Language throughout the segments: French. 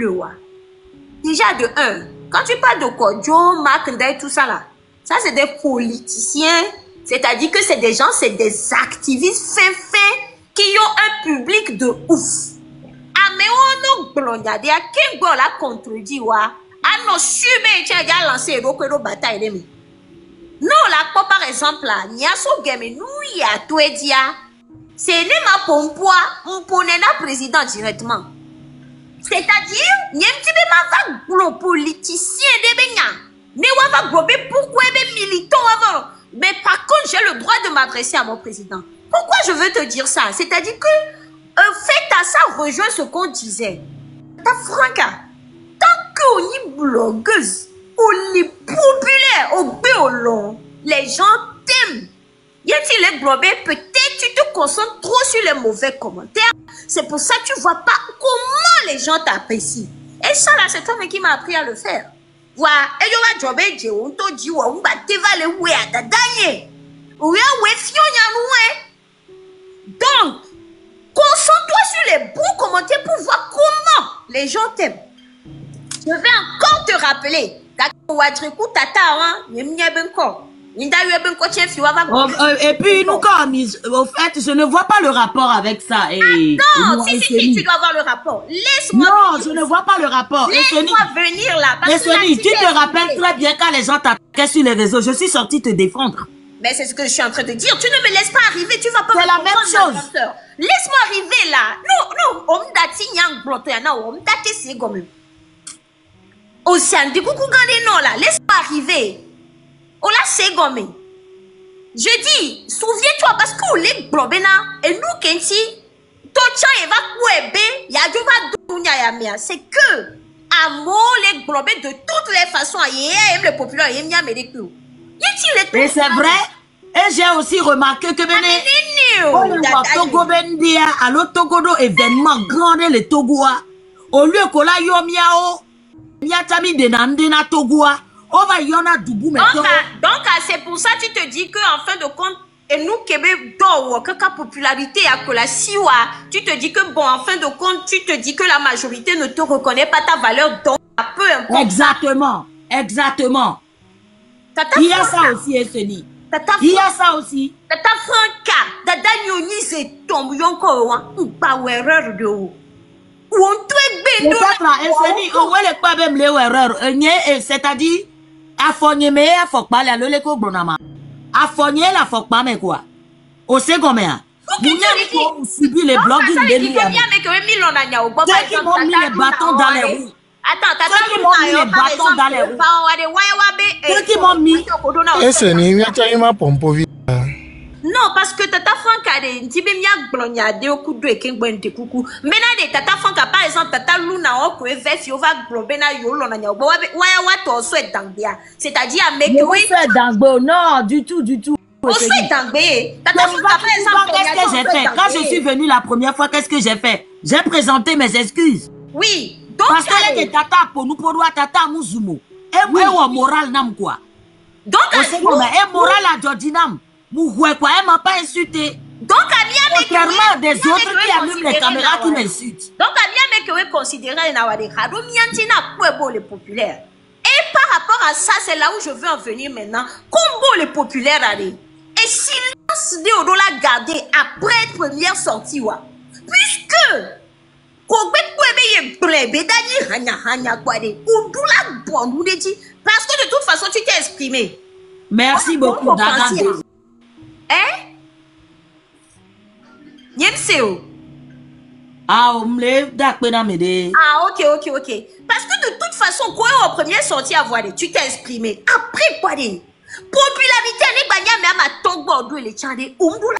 peuple, ouais. Déjà de un, quand tu parles de Kodjo, Mark Ndeye, tout ça là, ça c'est des politiciens, c'est-à-dire que c'est des gens, c'est des activistes fins qui ont un public de ouf. Ah mais on a gloriade, à qui on l'a contredit, ouais. Ah non, subé, tu as déjà lancé une bataille. Non, là, par exemple, là, il y a ce game, nous, il y a tout dit, c'est les ma pompoa, on prenait le président directement. C'est-à-dire, il y a un petit peu de politicien de Benya. Mais on va gober pourquoi les militants avant. Mais par contre, j'ai le droit de m'adresser à mon président. Pourquoi je veux te dire ça? C'est-à-dire que, fait à ça, rejoint ce qu'on disait. Ta Franca, tant qu'on est blogueuse, on est populaire, au béolon, les gens t'aiment. Y a-t-il les globés? Peut-être tu te concentres trop sur les mauvais commentaires. C'est pour ça que tu vois pas comment les gens t'apprécient. Et ça là, c'est toi qui m'a appris à le faire. Voilà. Et je vais jobber, on te dit, on va te valer, ouais, à ta gagner. Oui, oui, donc, concentre-toi sur les bons commentaires pour voir comment les gens t'aiment. Je vais encore te rappeler. Et puis, nous, au fait, je ne vois pas le rapport avec ça. Non, si, tu dois voir le rapport. Laisse-moi. Non, je ne vois pas le rapport. Laisse-moi venir là. Mais Sony, tu te rappelles très bien quand les gens t'attaquaient sur les réseaux. Je suis sortie te défendre. Mais c'est ce que je suis en train de dire. Tu ne me laisses pas arriver. Tu vas pas. C'est la même chose. Laisse-moi arriver là. Non. On dati nyang bloto ya na. On dati c'est comme. Océane, du coup, non là. Laisse-moi arriver. On l'a c'est comme. Je dis, souviens-toi parce que les blobena et nous kenti. Tocha eva kuebe. Ya juba dunya ya mea. C'est que amour les blobés de toutes les façons. Aime le populaire. Aime ya médicaux. Mais c'est vrai. Et j'ai aussi remarqué que Togo Bendia, à l'Otogodo événement grand le Togoa. Au lieu que là, yo miao, miatami de Nandena Togoa, on va y en a Doubou maintenant. Donc, c'est pour ça que tu te dis qu'en fin de compte, et nous, Québec, la popularité à la siwa, tu te dis que bon, en fin de compte, tu te dis que la majorité ne te reconnaît pas ta valeur, donc, peu importe. Exactement. Il y a ça aussi, Esseni. Il y a ça aussi. Tata Franca, Dada Nyoni, c'est tombé encore, ou pas erreur de haut. Ou on te peut-être là, Esseni, on va les pas même les erreurs. C'est-à-dire, à Fogné, mais à Fogba, la leko bonama. À Fogné, la Fogba, mais quoi? Au second, mais. Vous subissez les blogs de l'île. Ceux qui m'ont mis les bâtons dans les roues. Attends, ceux qui m'ont mis les bâtons dans les roues. Ceux qui m'ont mis. Non, parce que Tata Franca de Ntibemia Glognade au coup de Kengwente coucou. Maintenant, Tata Franca, par exemple, Tata Luna, au Vef, Yova Globena, Yolona, Waya, souhaite d'Angbia. C'est-à-dire, mais que oui. Non, du tout. On souhaite d'Angbia. Tata Franca, par exemple, qu'est-ce que j'ai fait? Quand je suis venue la première fois, qu'est-ce que j'ai fait? J'ai présenté mes excuses. Oui. Donc, parce que les Tata, pour nous, pour Tata Mouzumo. Et moi, moral, nam quoi. Donc, et moral à Jordinam. Elle m'a pas insulté. Donc, contrairement des autres qui allument les caméras qui m'insultent. Donc, Amia Mekewe considérait Nawadekado, Miantina Puebo les populaires. Et par rapport à ça, c'est là où je veux en venir maintenant. Combo les populaires allez. Et silence de Odola gardé après première sortie. Puisque, parce que de toute façon, tu t'es exprimé. Merci beaucoup, Daga. Hein? Yemseo. Ah, ok. Parce que de toute façon, quoi, en première sortie à voir, tu t'es exprimé. Après, quoi, popularité, n'est pas même à ton bordeaux et les tchandés. Pourquoi?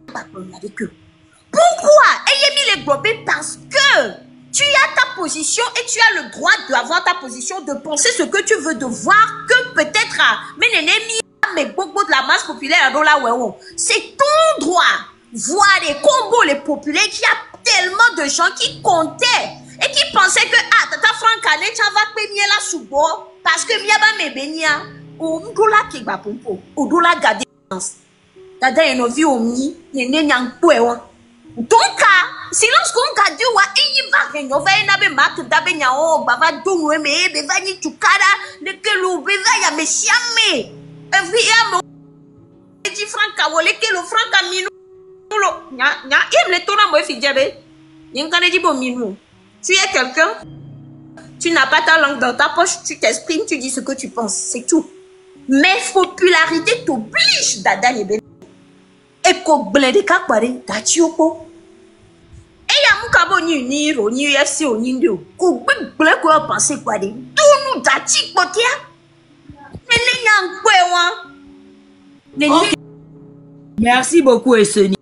Ayez mis les globés parce que tu as ta position et tu as le droit d'avoir ta position, de penser ce que tu veux, de voir que peut-être, mais beaucoup de la masse populaire, c'est ton droit. Voir les combos, les populaires, qui a tellement de gens qui comptaient et qui pensaient que, Tata Franca, tu vas payer la soubo, parce que Miaba me benia, ou Mdoula qui va pompo, ou Doula garder. Tata Enovi Omi, Yenyan Pouewa. Donc, silence qu'on a dit, ouais, il va rien, on va y aller, marque, d'abord, on va donner, mais, va y tu cara, de que l'on va y aller, mais chiamé. Dit Franck, wole que le Franck a minou. Nya, il le tourne à moi, fille diabé. Y'en a dit bon minou. Tu es quelqu'un, tu n'as pas ta langue dans ta poche, tu t'exprimes, tu dis ce que tu penses, c'est tout. Mais popularité t'oblige d'adam et ben. Et qu'on blende kakpare, t'achioko. Et y'a mon cabo ni ro, ni UFC, ni ndo. Qu'on blende quoi penser quoi de. Tout nous t'achik potia. Mais les n'en quoi, Okay. Merci beaucoup, Esseni.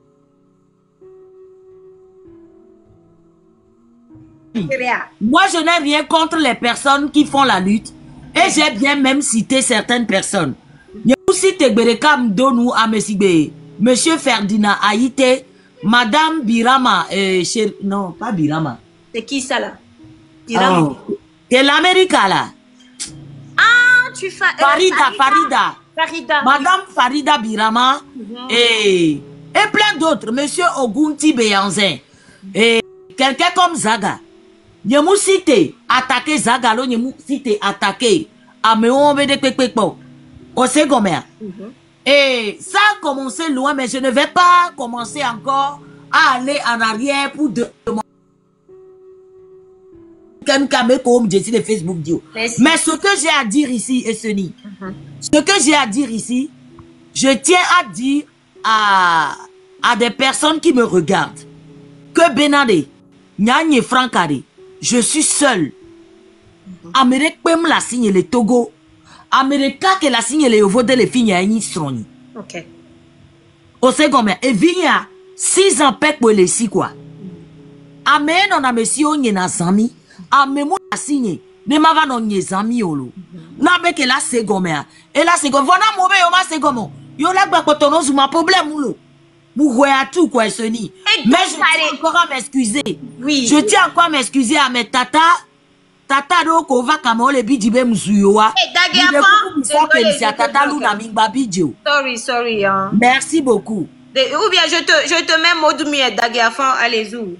Moi, je n'ai rien contre les personnes qui font la lutte. Et j'ai bien même cité certaines personnes. Je vous cite Berekam Donou à Monsieur Ferdinand Haïté, Madame Birama, non, pas Birama. C'est qui ça là? Birama. Oh. C'est l'Amérique là. Ah, tu fais. Farida. Madame Farida Birama et plein d'autres. Monsieur Ogunti Beyanzin. Et quelqu'un comme Zaga. Nyemu cité attaquer Zaga, lo nyemu cité attaquer Améon de Pekpekpo. On sait comment. Et ça a commencé loin, mais je ne vais pas commencer encore à aller en arrière pour demander. De Facebook. Mais ce que j'ai à dire ici, Esseni, ce que j'ai à dire ici, je tiens à dire à des personnes qui me regardent que Benade, Nyanye Frankade, je suis seul. Amérique peut me la signer le Togo. Amérique que la signe le Yovo de les filles à Stroni. Ok. Au second, et vient 6 ans pek pour les 6 quoi. Amen, on a monsieur on y na zami. Amen, mon la signe. Ne m'a va non y zami olo. Na be que la second et la second, voilà mon be yo ma second. Yo la gba kotono zu ma problème lo. Vous à tout quoi ce ni. Mais je tiens encore à m'excuser. Oui. Je tiens encore à m'excuser à mes tata. Tata do ko va kama ole bidibe musuyowa. Sorry hein. Merci beaucoup. Ou bien je te mets Modoumi et Dagiafan, allez-y.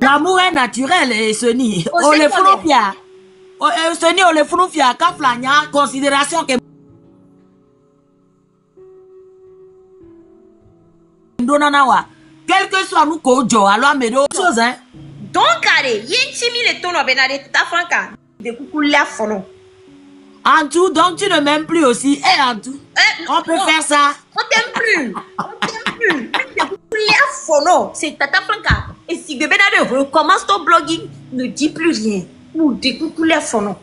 L'amour est naturel et Sony. On les froufia. Sony on les froufia kaflanya considération que Ndonanawa. Quel que soit nous kojo alors mais d'autres choses hein. Donc, allez, yintimi le tono benade ta franca. De coucou la fono. En tout, donc tu ne m'aimes plus aussi. Et en tout, on peut faire ça. On t'aime plus. On t'aime plus. De coucou la fono. C'est Tata Franca. Et si de benade recommence ton blogging, ne dis plus rien. Ou de coucou la fono.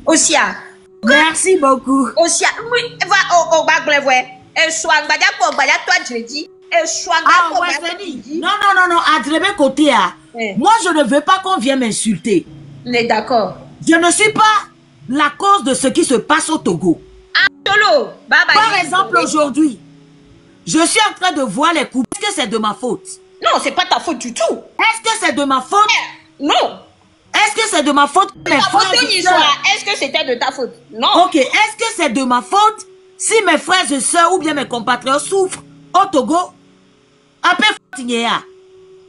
Osia. Merci beaucoup. Osia. Oui, va au bac ouais. Et soit badia pour badia toi je dis. Ah ouais, non, à côté, moi je ne veux pas qu'on vienne m'insulter. On est d'accord. Je ne suis pas la cause de ce qui se passe au Togo. Ah, Tolo. Par exemple, aujourd'hui, je suis en train de voir les coups. Est-ce que c'est de ma faute? Non, c'est pas ta faute du tout. Est-ce que c'est de ma faute? Non. Est-ce que c'est de ma faute? Est-ce que c'était de ta faute? Non. Ok, est-ce que c'est de ma faute si mes frères et sœurs ou bien mes compatriotes souffrent au Togo?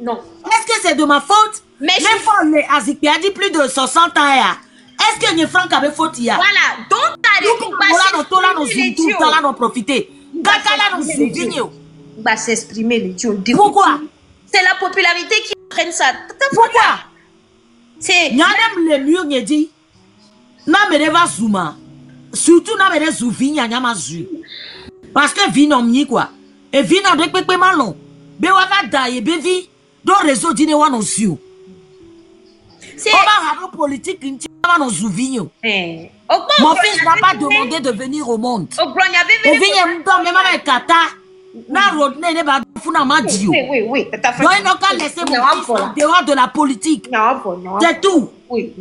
Non. Est-ce que c'est de ma faute? Mais les femmes, les Azikpi a dit plus de 60 ans. Est-ce que les Franck avait faute? Voilà. Donc, t'as s'exprimer les dieux. Pourquoi? C'est la popularité qui entraîne ça. Pourquoi? C'est. Nyadem le mur n'y dit. Na me deva zouma. Surtout na me de zouvi nyama zu. Parce que vie non mi quoi. Et vie non de pepe malon. Be waka daye be vie. Do réseau dîner wa non su. C'est un politique qui n'a pas zouvi. Mon fils n'a pas demandé de venir au monde. Et vient me même avec Kata. Na rodne ne ba funa ma dio. Oui. Non, il n'a qu'à laisser mon fils en dehors de la politique. C'est tout. Oui,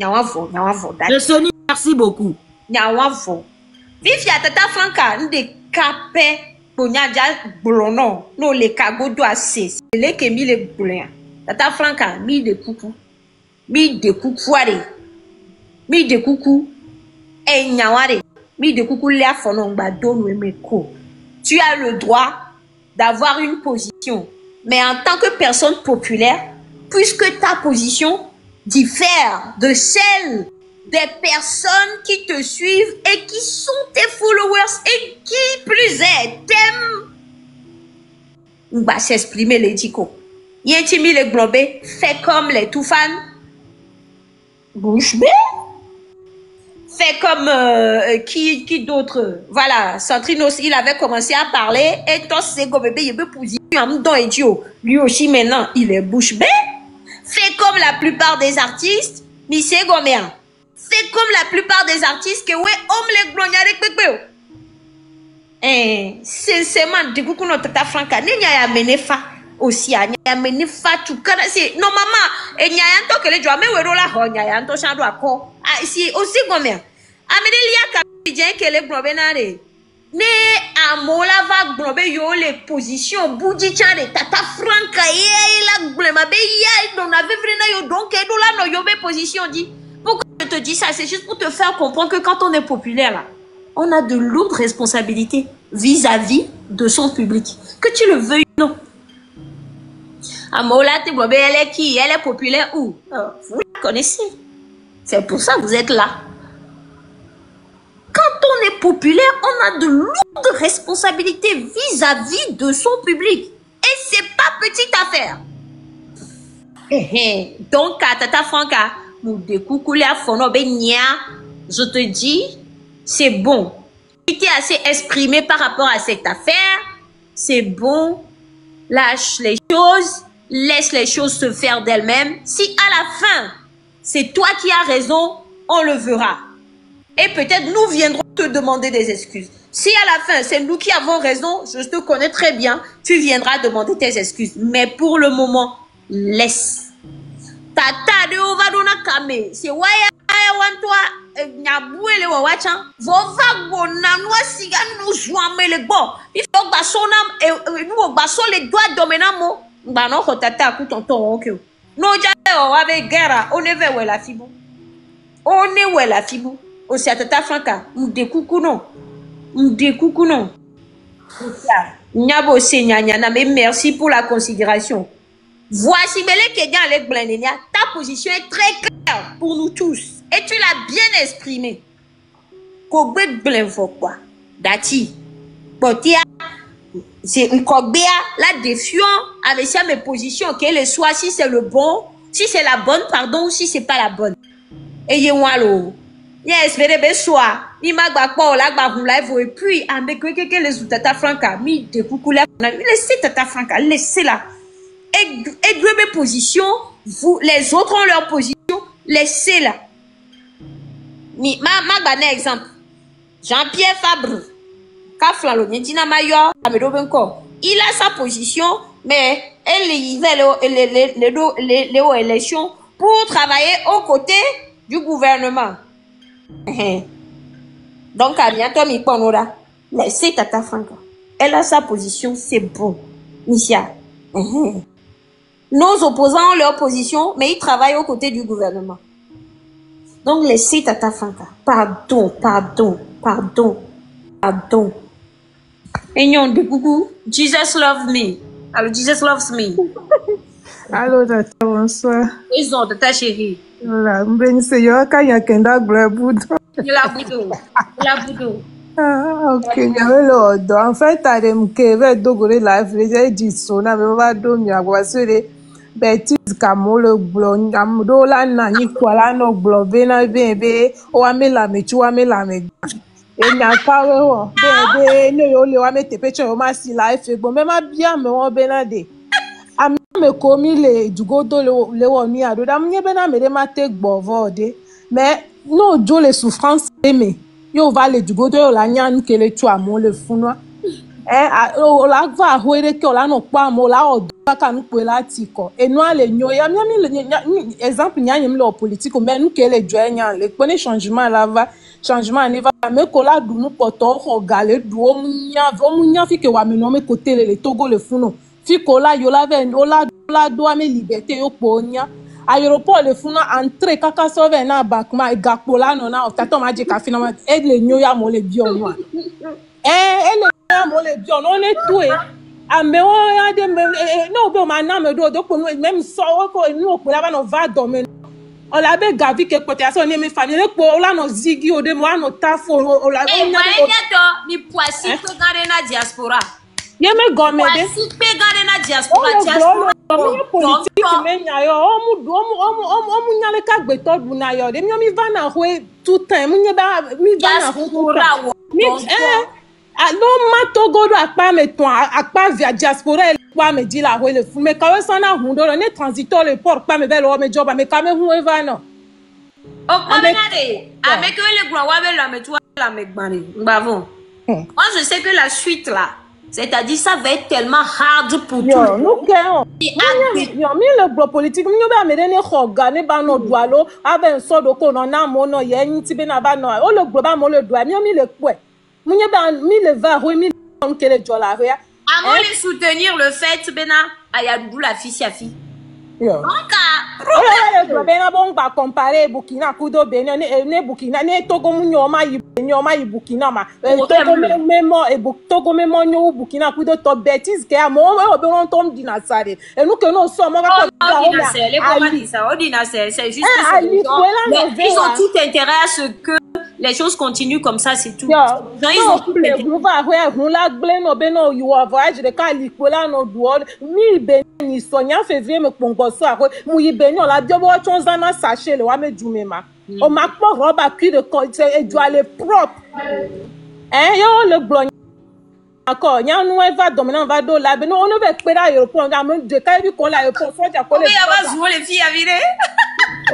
Le Sony, merci beaucoup. Vivi à Tata Franca, nous de capé pour nyaja blono, nous les cagodo assez. Les que mi les blin. Tata Franca, mi de coucou. Mi de coucouare. Mi de coucou. Et nyaware. Mi de coucou les afonon ba don we meko. Tu as le droit d'avoir une position. Mais en tant que personne populaire, puisque ta position diffère de celle des personnes qui te suivent et qui sont tes followers et qui plus est t'aiment, on va s'exprimer les dicos. Yentimi les globés, fait comme les tout fans. Bouche bée. Fait comme qui d'autre. Voilà, Centrinos, il avait commencé à parler et toi c'est comme bébé, il veut poser un don idiot. Lui aussi maintenant, il est bouche bée. Fait comme la plupart des artistes, mais c'est goméen. Fait comme la plupart des artistes que ouais, homme les glognards pépé. Sincèrement, du coup, qu'on a tata franca, n'y a mené fa aussi, n'y a mené fa tout cas. C'est non maman, et n'y a un temps que les gens me ouéro la ho, n'y a un temps chando à quoi. Ah, si aussi goméen. Amélie a capité que les globénards. Ne amola va globé yo les positions boudi chane tata franca ye la glema be ya don avait vrena yo donc et là no yo be position dit. Pourquoi je te dis ça? C'est juste pour te faire comprendre que quand on est populaire là, on a de lourdes responsabilités vis-à-vis de son public, que tu le veuilles ou non. Amola te globé elle est qui? Elle est populaire où? Vous la connaissez. C'est pour ça que vous êtes là. Quand on est populaire, on a de lourdes responsabilités vis-à-vis de son public. Et c'est pas petite affaire. Donc, Tata Franca, je te dis, c'est bon. Tu t'es assez exprimé par rapport à cette affaire. C'est bon. Lâche les choses. Laisse les choses se faire d'elles-mêmes. Si à la fin, c'est toi qui as raison, on le verra. Et peut-être nous viendrons te demander des excuses. Si à la fin, c'est nous qui avons raison, je te connais très bien, tu viendras demander tes excuses. Mais pour le moment, laisse. Tata de ovadona kame, c'est waya wantoa nyaboué le wawachan. Vova bonanwa siga nous jouame le bon. Il faut que sonam nous basso les doigts dominamo. Bano tata ku tonton ok. No ja o avec guerre, on est vers la fibou. On est où la fibou. Aussi à Tata Franca, m'dekoukou non. Nyabo senyanyana, mais merci pour la considération. Voici Mele Kedia avec Blenenia, ta position est très claire pour nous tous. Et tu l'as bien exprimé. Kogbe Blenfo quoi. Dati. Botia. C'est une Kogbea, la défiant avec ça mes positions, qu'elle soit si c'est le bon, si c'est la bonne, pardon, si c'est pas la bonne. Et yewalo. Yes, mais ben soit, il m'a pas la live et puis avec que les Tata Franca, mi de coucou la, laissez Tata Franca, laissez-la. Et deux mes positions, vous les autres ont leur position, laissez-la. Mi ma exemple. Jean-Pierre Fabre, Kaflalo, Nidina Mayor, il a sa position, mais elle y va les élections pour travailler aux côtés du gouvernement. Donc, à bientôt, mi ponora. Laissez Tata Franca. Elle a sa position, c'est bon. Missia. Nos opposants ont leur position, mais ils travaillent aux côtés du gouvernement. Donc, laissez Tata Franca. Pardon. Aignon de coucou. Jesus loves me. Alors, Jesus loves me. Allô, Tata, bonsoir. Ils ont de ta chérie. Voilà, m'bénissez yo quand il y a kenda blaboudo. La boudou. Ah, ok. J'avais l'ordre. En fait, t'as des mkeve dogore la frère dit sona me va dormir à voisere. Beti kamolo blon amdo la na ni kwala no blobe na bebe o amela me tu amela me. Et n'a pas wo bebe ne yo le wa me tepeche o ma si la efe bon me ma bien me won benade. Me komi le dugodo le woni ado da mnye bena me de mate gbovode mais no jo les souffrances aimé yo va le dugodo yo la nyan ke le tu amo le funwa o la va hoere ke o la no pa mo la o ka nu pe la ti ko enu ale nyo ya mi exemple nyanyem le politique mais nu ke le jo nyan le pone changement la va changement ne va me ko la du nu poto ho gale du o munya fi ke wa me no me côté le Togo le funo Fikola yola ven ola doa me liberté yo ponya aéroport le funa entrée kaka sauver na bakma gapola nona tato maji ka finalement et le nyoya mo le bion moi le nyoya mo le bion on est tout mais on a des non bon maintenant me do pour même ça nous pour là on va dormir on l'a be gavi que côté ça on est mes famille pour là no zigi o de moi no tafo on la on a ni poissi que garder na diaspora ye me gomme de poissi que garder na diaspora politique mais nyayo o mu nyale ka gbeto du na yo de mi va na ho tout temps mi ba mi va na ho mi no matogo do akpa me ton akpa via diaspora kwa me di la ho le fu me ka we sana hu do ne transitor le port pa me be lo me job me ka me hu eva no o pa me na de avec le grand wa be la me toi la me gbani ngba moi je sais que la suite là c'est-à-dire ça va être tellement hard pour tout le monde. Yo mi le gros politique mi yo ba me ne khoga ne ba no doualo ave so do ko no na mo no ye yin ti be na ba no o le gros ba mo le doa mi le kwe mi ba mi le va ho mi on kele jola ria à moi les soutenir le fait bena ayadou la fille à fille. Donc le bena bon ba comparer Burkina kudo Benin ne Burkina ne Togo mu nyoma yi Burkina ma Togo memo e Togo memo nyo Burkina kudo to bêtise ke amo o be on tombe dinasare et nous que nous sommes c'est juste que ils ont tout intérêt à ce que les choses continuent comme ça, c'est tout. Ils ont tout intérêt. On m'a pas robe à cul de et doit les propre. Hein, yo le blond. D'accord, il y a un va dominer, va do là, mais on ne va pas l'aéroport, on a même de quand il qu'on l'aéroport, faut dire qu'on les filles à virer.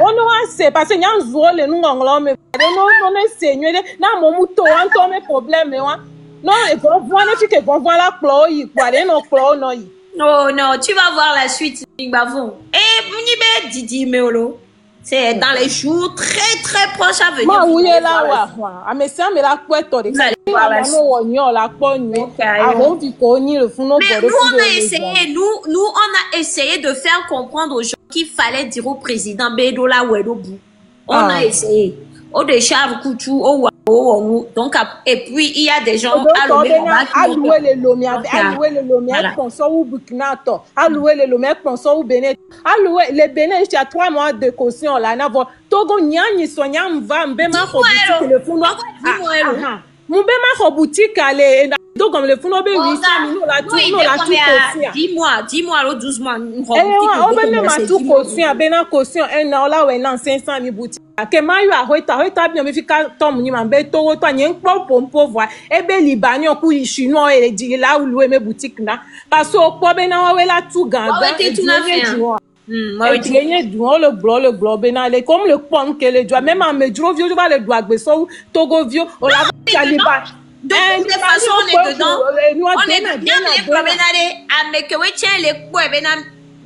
On a c'est parce que y a un jour les nous anglais mais non est seigneur na mon mouton on tombe problème non et bon voilà tu que bon voilà clo y quoi les non clo non y non tu vas voir la suite Bavon et Munibe Didi Meolo c'est dans les jours très très proches à venir. Ma oui là wa mais ça me la quoi de ça la pogne avant du cogner le fond mais nous on a essayé nous on a essayé de faire comprendre aux gens qu'il fallait dire au président Bedola Wedobu on a essayé au de Charles Kouchou au donc et puis il y a des gens allouer le lomia sponsor ou Burkina to allouer le lomia sponsor ou Bénin allouer les Bénin il y a 3 mois de caution là na Togo nyani sonya mva mbema ko boutique le funo mbema ko boutique aller donc comme le funo be 800 000 la tout caution dis-moi le 12 mois on be même tout caution bena caution un an là ouais non 500 000 boutique que mayu a hoita bien me fika tom ni mambe to to nyen pompo voir e be libani ku chinois et dit là où louer mes boutiques là parce que ko be na wa la tout ganga et tu n'as fait moi gagner du le globe bena les comme le pomme que le doigt même en medro vieux je va le doigt beso Togo vieux on la caliba donc de toute façon on est dedans on est bien les promenade avec que tient les quoi bena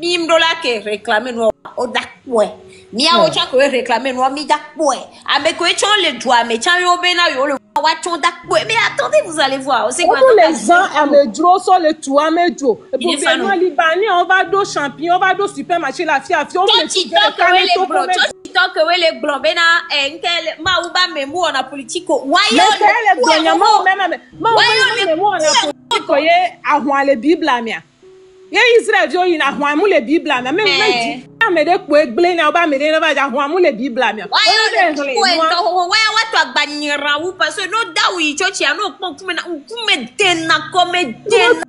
mimdola que réclamer nous au dakwe mia o cha ko réclamer nous mi dakwe avec que tient les doigts mais tient yo bena yo le watchon dakwe mais attendez vous allez voir c'est quoi les gens à medro sur le toit medro et pour venir Libanais on va do champion on va do supermarché la fille on tant que les blancs bena enkel ma uba memu on a politique wayo les blancs même memu on a politique ye ahwan le bible amia ye Israël yo ina ahwan mu le bible amia même me de ko egble na ba me de na ba ahwan mu le bible amia wayo watu agbanyira wu parce que no da wi church ya no pon kume tena comme tena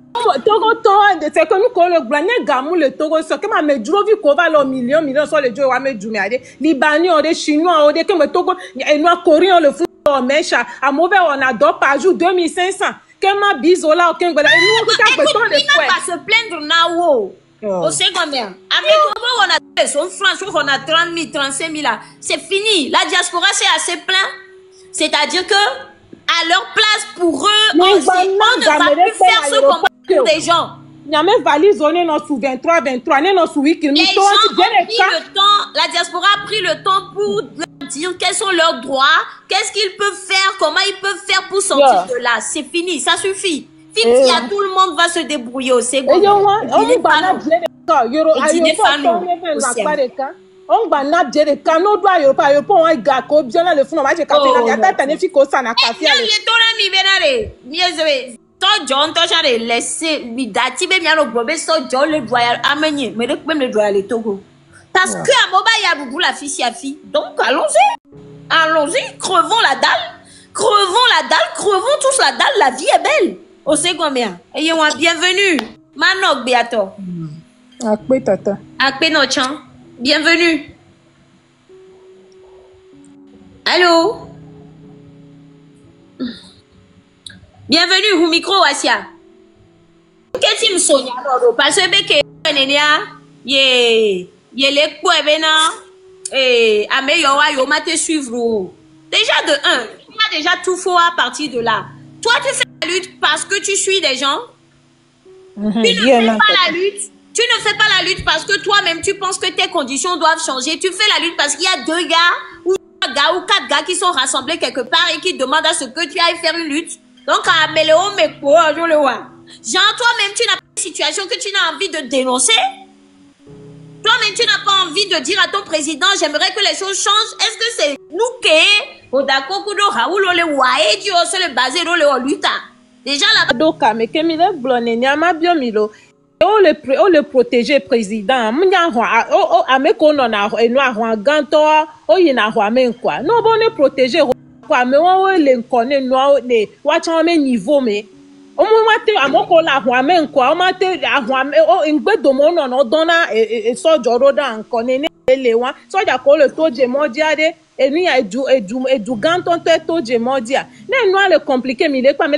Togo c'est que nous le blagne gamu le Togo so que ma me dro vi ko va lo million sur le jo wa me djumi ade Libanais on des Chinois on des que me Togo et nous Coréen le fou mecha à mauvais on a do par jour 2500 que ma bisola aucun gars nous ka beton de quoi pas se plaindre na wo au sait combien avec on a son France on a 30 000 35 000 là c'est fini la diaspora c'est assez plein c'est-à-dire que à leur place pour eux aussi, on ne va plus faire ce qu'on pour des gens. Il y a même valise on est non sous 23 non sous 8 les gens ont pris le temps, la diaspora a pris le temps pour leur dire quels sont leurs droits, qu'est-ce qu'ils peuvent faire, comment ils peuvent faire pour sortir de là. C'est fini, ça suffit. Tout le monde va se débrouiller au second. On va n'abdier de canaux doit yo po on ga ko bien le fond on va je café na ta ne fi ko sana café le tona mi benare miezwe So John Tosha de laisser midati be bien le globe so John le doit amener mais même le doit aller Togo parce que à Moba il y a beaucoup la fille donc allons-y crevons la dalle crevons tous la dalle la vie est belle au sait combien ayez un bienvenue Manok Beato Akpe tata. Akpe no chan bienvenue allô. Bienvenue au micro Asia. Qu'est-ce que tu me soignes parce que nenia ye les quoi bena ameyowa yo mate suivre. Déjà de 1, tu as déjà tout faux à partir de là. Toi tu fais la lutte parce que tu suis des gens. Tu ne fais pas la lutte. Tu ne fais pas la lutte parce que toi-même tu penses que tes conditions doivent changer. Tu fais la lutte parce qu'il y a 2 gars ou 3 gars ou 4 gars qui sont rassemblés quelque part et qui demandent à ce que tu ailles faire une lutte. Donc, à Méléo, mais quoi, je le vois. Genre, toi-même, tu n'as pas une situation que tu n'as envie de dénoncer. Toi-même, tu n'as pas envie de dire à ton président, j'aimerais que les choses changent. Est-ce que c'est nous qui, au d'accord, kudo, Raoul, le wae, tu oses le baser, le luta. Déjà, là-bas. Donc, mais que mi le blonné, n'y a ma bien milo. Le protéger président. M'nya ho, ameko non a, no a ganto, o yina ho amen quoi. Non, bon, le protéger. Mais on les connaît nous les watchons mes niveau mais on m'a amoko la hwame quoi on m'a hwame o ingbe domo no no dona e so joro da nkone le wa so ja ko le to je modia de e ni edu ganton to je modia na no le compliqué mi le pa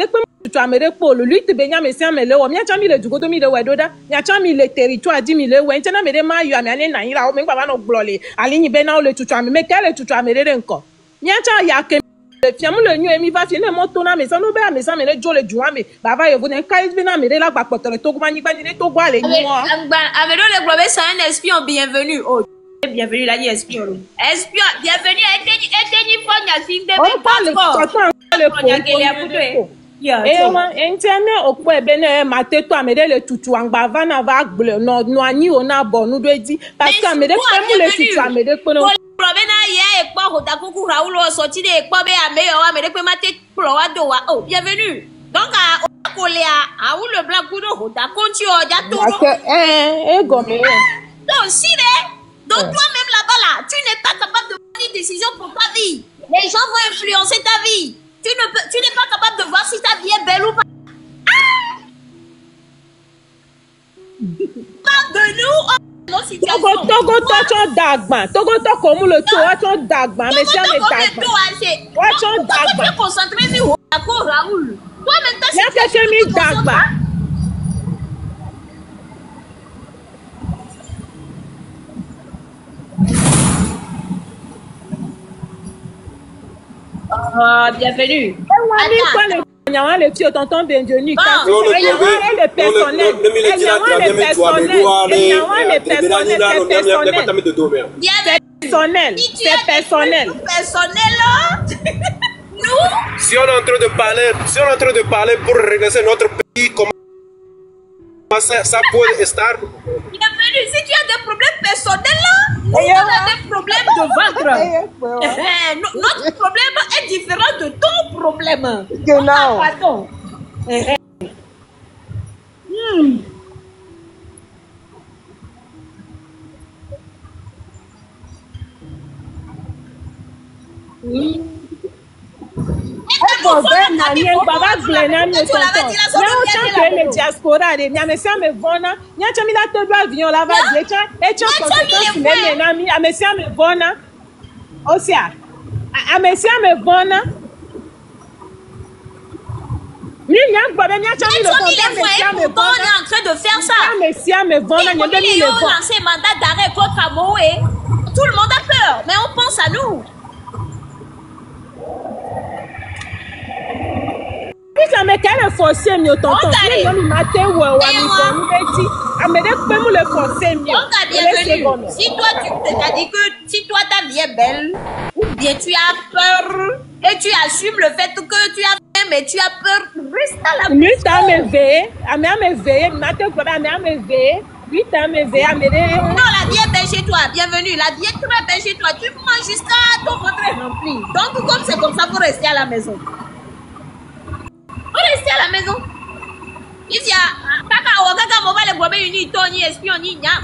tu amere po le lutte be nya me si amele o mi acha mi le dugodo mi le wedoda mi acha mi le territoire di mi le we ntena me de ma yu ami ani na yin ra o me gba no glole ali yin be na o le tutu ami me kele tutu amere de nko mi acha ya ke fiamu le nyu emi va fine moto na me so no be me sa me le jo le juwa me baba yo ne kai bi na me la gba potore to gba nigba ni to gba le nyu o avec le globe c'est un espion bienvenue oh bienvenue la ni espion bienvenue eteni fonya sinde be passport ntene okpo ebe na mate to amede le tutu angba va na va gble no anyi o na bo nu do di parce que amede pe mu le tutu amede pe no Robena ye ekpo hodakuku Raoul sorti de ekpo be ameyo wa mede pe mate pro wa do wa oh bienvenue donc à Okolea Raoul le blanc kudo hodakonti o ja to gomme donc si donc toi-même là-bas là tu n'es pas capable de prendre une décision pour ta vie les gens vont influencer ta vie tu n'es pas capable de voir si ta vie est belle ou pas parle de nous Togo to dagba Togo to komu le to wa to dagba mais si ame dagba wa to dagba tu concentré sur Raoul toi même ta situation mi dagba bienvenue il y a les filles tonton bienvenue car il y a le personnel il y a le personnel si on est en train de parler pour régler notre pays comment ça peut estar bienvenue si tu as des problèmes personnels là on a des problèmes de ventre notre problème est différent de ton problème pardon diaspora de nya me sia me vona nya chami la to do avion la va die cha e cha conséquence me na mi me sia me vona osia a me sia me vona ni nya gba be nya chami le vona me on est en train de faire ça me sia me vona nya de mi le vona lancer mandat d'arrêt contre Amoé tout le monde a peur mais on pense à nous. Ça me calme forcer mieux tonton. Il matin ou midi. Amène pas nous le forcer mieux. On t'a bienvenue. Si toi tu t'as dit que si toi ta vie est belle ou bien tu as peur et tu assumes le fait que tu as peur mais tu as peur reste à la maison. Lui me veiller, matin quoi me veiller. Lui me veiller Non, la vie est belle chez toi. Bienvenue. La vie est très belle chez toi. Tu manges jusqu'à ton ventre rempli. Donc comme c'est comme ça, faut rester à la maison. On reste à la maison. Ici, kaka, on va les boire une Tony, espion,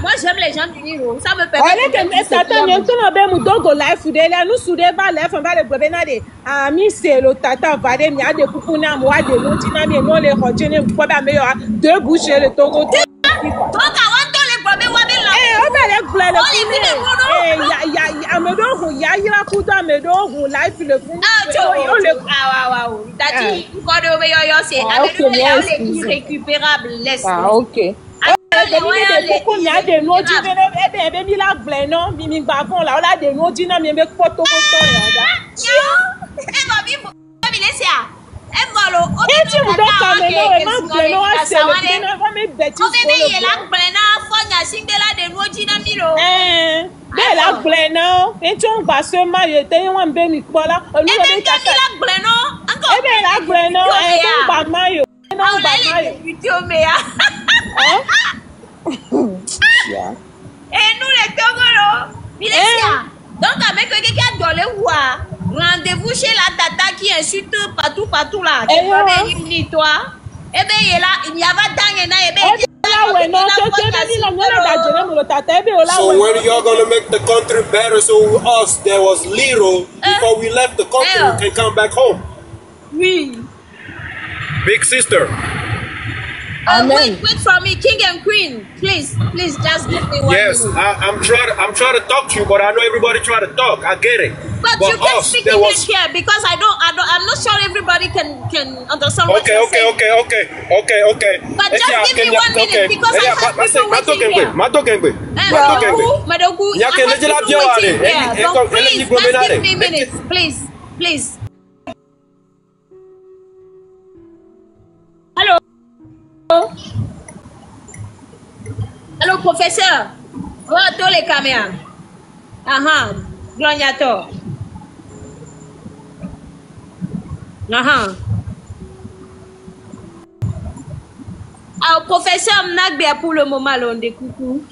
moi j'aime les gens du Niro, ça me permet. Allez, que Satan, nous sommes bien moudongo live, nous soudons pas live, on va les boire des amis, c'est le tata, va des mias de poupouna, moi, de l'outina, mais non, les rogènes, pour pas meilleur, deux bouchées, le togo. Donc, avant de les boire, on va les on va les boire, le il y a un coup d'un médon, live, le fond. C'est irrécupérable, laisse. Ah, ok. Il y a des noms qui viennent, il y a des noms qui viennent, on a des noms qui viennent, mais pas tout et nous les Togolo, donc avec quelqu'un dans le roi, rendez-vous chez la tata qui insulte partout là. Tu peux venir toi. Eh bien, il est là, il y a pas d'angle. So when y'all gonna make the country better so us that was little before we left the country can come back home? Oui. Big sister. Wait for me, king and queen. Please, just give me one Yes, minute. I'm trying to talk to you, but I know everybody try to talk. I get it. But you can speak English here because I'm not sure everybody can understand what you're saying. Okay. But just give me 1 minute because I have people waiting here. Madoku, I have people waiting here. So please, just give me minutes, please. Hello, professeur. Voilà tous les caméras. Gloniator. Alors, professeur Mnagbia pour le moment, là, on dit coucou.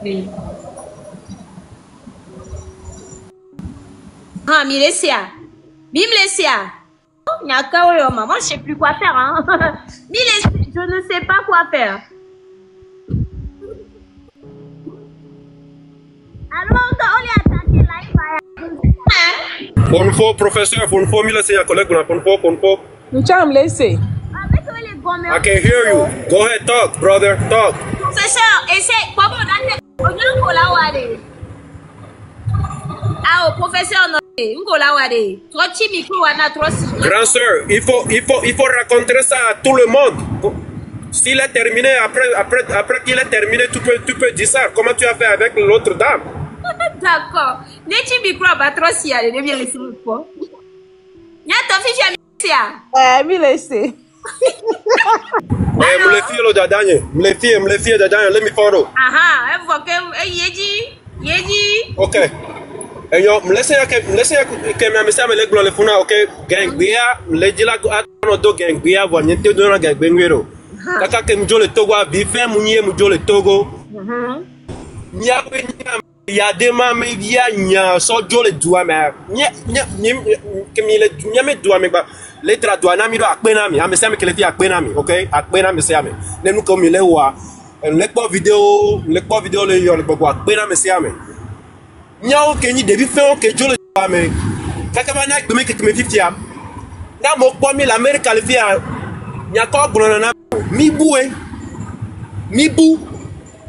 Oui. Milesia. Maman, je sais plus quoi faire, hein. Je ne sais pas quoi faire. Alors, on est attaqué là. Fonfo, professeur, Fonfo, Milesia, collègue, Fonfo. Nous sommes laissés. I can hear you. Go ahead, talk, brother, talk. Professeur, essaye. Ah, professeur, non. Grand sœur, il faut raconter ça à tout le monde. S'il est terminé, après qu'il est terminé, tu peux dire ça. Comment tu as fait avec l'autre dame? D'accord. N'est-ce micro à trop si elle devient laisser le pot. Y'a ton fils à me laisser. Me filles, let me follow. Elle voit que Yedi. Ok. Et yo, me laisse que me amisa me leglo le funa, ok? Gangbia, me dit la no do gangbia, voit niente do na gangbengero. Kaka ke mjo le Togo a bi fe munye mjo le Togo. Nya we nya ya de ma me via nya so jo le dua me. Nya ke mi le nya me dua me ba. Le tra dua na mi do akpena mi, amisa me ke le fi akpena mi, ok? Akpena me se ame. Ne nu ko mi le wa. Le po video le yo le gbogbo akpena me se ame. Nyao ke ni devi fe o ke jo le dua me. Kaka ba na gbe me ke me 50 am. Na mo po mi l'Amérique le fi a. Nya ko gbona na mi bu.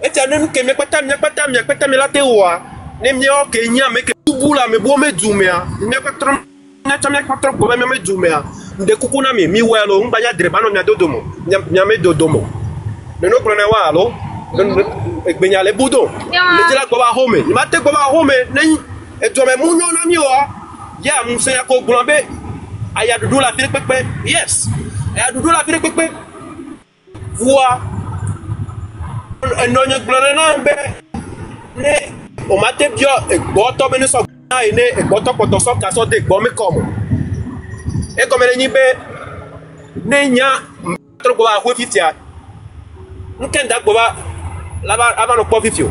Et ya nem ke me pata mi la te wa. Nem ni o ke nya me ke bu la me bo me dumea. Me patron na chamia patron go me dumea. Nde kuku na mi welo mba ya dreba no nya dodomo. Nya me dodomo. Me no gbona wa lo. Egbenya le budo. Le jela go ba home. Ni ma te go ba home nen e do me munyo na mi o. Ya mu se ya ko gbonbe. Aya dudu la fi pepe. Yes. Aya dudu la fi pepe. Voix. No nya gbona na be. Ne o ma te bio e gbo to be ni so na ine e gbo to poto so ka so de gbo mi komo. E ko me ni be ne nya tro go ba ho 50. Nken da gbo ba là-bas avant le pauvre fio.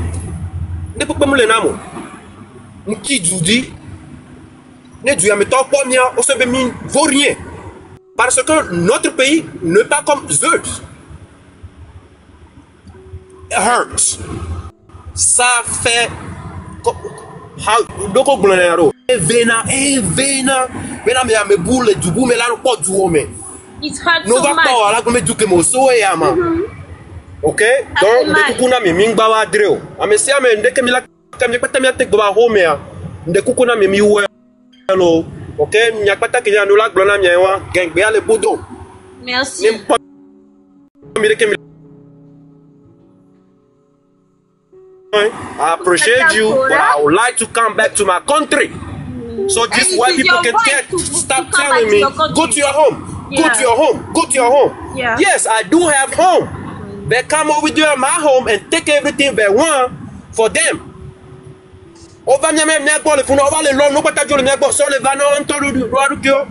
Ne peut pas me le namo. N'ki judi. Ne du ya me to po mia o se be mi vaut rien. Parce que notre pays n'est pas comme Zeus. It hurts. Ça fait... Doko gblonero. Vena, me boule du bout, mais là, on peut du homme. It hurts No so va much. pas, là, comme du que mo so ya ma. Ok? Donc, de kukuna mi mingba wa dreo. Amesia me ndeke mi la kamye kwata mi atek ba home ya. De kukuna mi mi welo. Ok? Nya kwata ke ya no la glona mi wa gengbe ale bodo. Merci. N'importe mi de ke mi I appreciate you, but I would like to come back to my country. So this And white it is people your can right get to stop come telling back to me, your country. go to your home, go Yeah. to your home, go to your home. Yeah. Yes, I do have home. They come over there in my home and take everything they want for them. Over me nego le funu over le lo no pata jo le nego so le va no on to do kyo.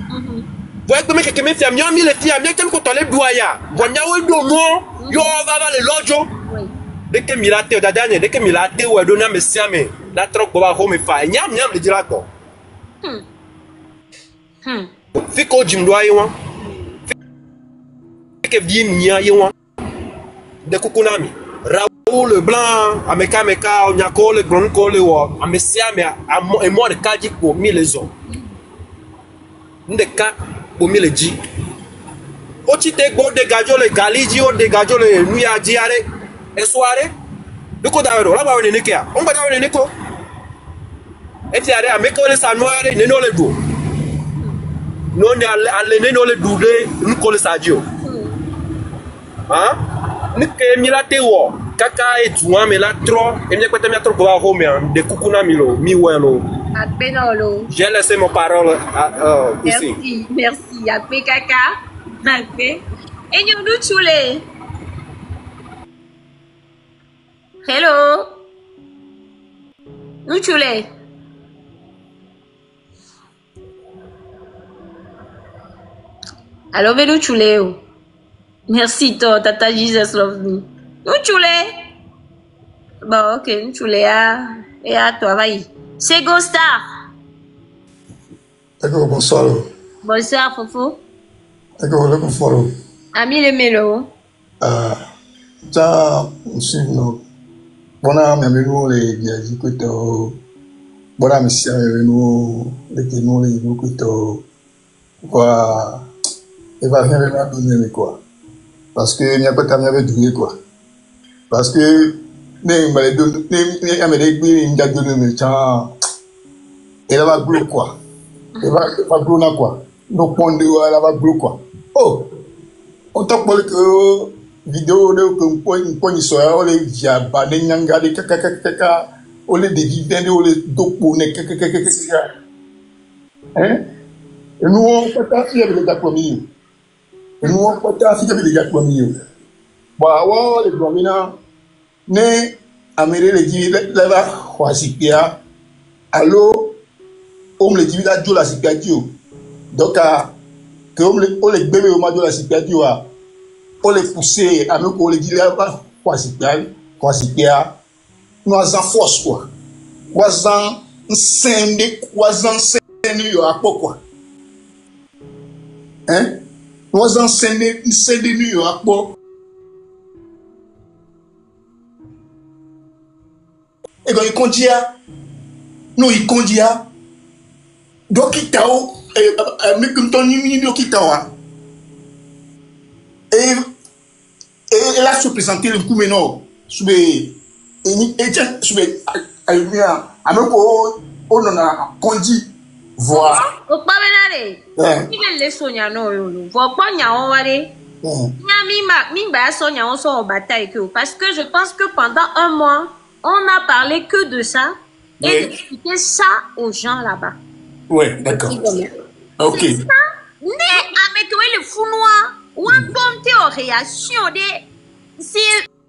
Voyez que me me fait mi le fia mi tem ko to le duaya. Bonya we do no yo va le lojo. Oui. Dès que milate o dadane, dès que milate o do na me siame, la trok go ba home fa nyam le dira ko. Fiko jimdo ayi wan. Fike vim nya yi wan. De kukunami. Raoul le blanc, ameka onyako le gron ko le wo, amesia me e mo de kaji ko mi le zo. Ndeka ko mi le ji. O ti te go de gajo le galiji o de gajo le nuya ji are. E soare. Doko da ro, la ba we ne ke a. On ba da we ne ko. E ti are ameka le sanoare ne no le do. No ne alle ne no le do de nko le sadio. Hein? Ni ke mi la te wo kaka e tuwa me la tro e mi kwete mi atro go home de kukuna milo mi welo. Apenolo. J'ai laissé mon parole ici. Merci, merci. Ape kaka. Ape. Et nous nous chule. Hello. Nous chule. Allo, nous chule. Merci, toi, Tata Jesus love me. Nous chule. Bon, ok, nous chule. Et à toi, vas-y. C'est Gostar. D'accord, bonsoir. Bonsoir, Fofo. D'accord, le confort. Ami le Melo. Ça, sinon, bona memenu le viaji kuto, bona misia memenu le kenu le ibu kuto, quoi, et va rien venir donner quoi, parce que n'y a pas de avait donné quoi, parce que ne me donne, ne me dégbi n'y a donné mais tiens, elle va bleu quoi, elle va bleu na quoi, donc on dit elle va bleu quoi, oh, on t'a parlé que vidéo de qu'on point soit on les via bané nyanga de kaka on les dividendes on les dopo ne kaka hein et nous on peut pas faire les diplômés et nous on peut pas faire les diplômés bah ouais les domina ne améré les dit là wasipia allo on les dit là jola sipiadio donc que on les bébé au ma jola sipiadio on les pousser à nous qu'on les dit là quoi nous en force quoi quoi yo à quoi hein nous en scène yo à quoi et quand il condia nous il condia donc il tao mais comme ton ni donc il tao et là se présenter le coup maintenant sube et tiens sube alumia ameko onona kondi voir O pa benare. Ni le sonya no yo. Vo pa nya on ware. Nya mi ba sonya on so bataille que parce que je pense que pendant un mois, on a parlé que de ça et d'expliquer ça aux gens là-bas. Ouais, d'accord. OK. C'est ça. Ne ameko le funwa. One bombe en réaction de si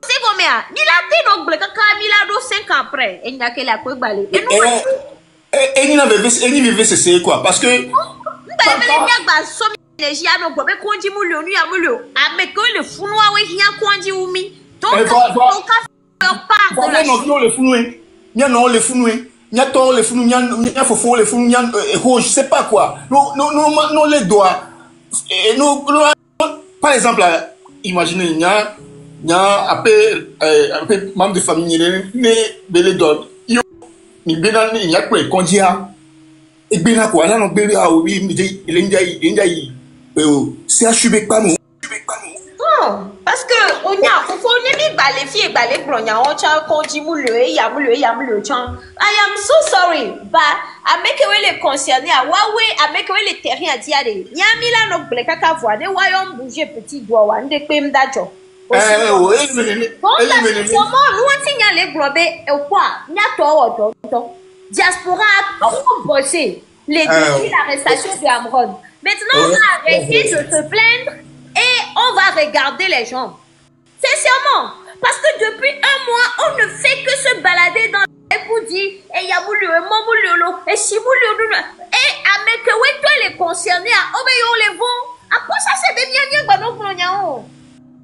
c'est comme ça. Ni la tête donc le kaka mi la do 5 ans après et n'y a que la quoi balé. Et nous et ni vivait c'est quoi parce que bah mais les gars so les gens no go be konji mu le nu ya mu le ameko le funwa we hia konji umi. Donc on part de la non le funoué. Nya non le funoué. Nya to le funou nya fofo le funou nya je sais pas quoi. Non les doigts Et nous, par exemple, imaginez, il y a après membre de famille, il y a quoi, quand il y a, et bien quoi, là, on peut dire, ah oui, il y a, c'est à chuber pas nous. Non, parce que on y a, faut les balles filles balles bronya, on tient qu'on dit moule et yamule chan. I am so sorry, but I make away les concernés à Huawei, I make away les terriens à diade. Yamila no bleka voix, des voyons bouger petit doigt, one de pem d'ajo. Bon, nous on signale globé et quoi, n'y a toi, diaspora a trop bossé les depuis l'arrestation de Amron. Maintenant, on va arrêter de se plaindre et on va regarder les gens. Sincèrement, parce que depuis un mois, on ne fait que se balader dans les pour dire et yaboulou, mamoulou, et chiboulou, et avec toi les concernés, on les vont. Après ça, c'est des miens, bah non,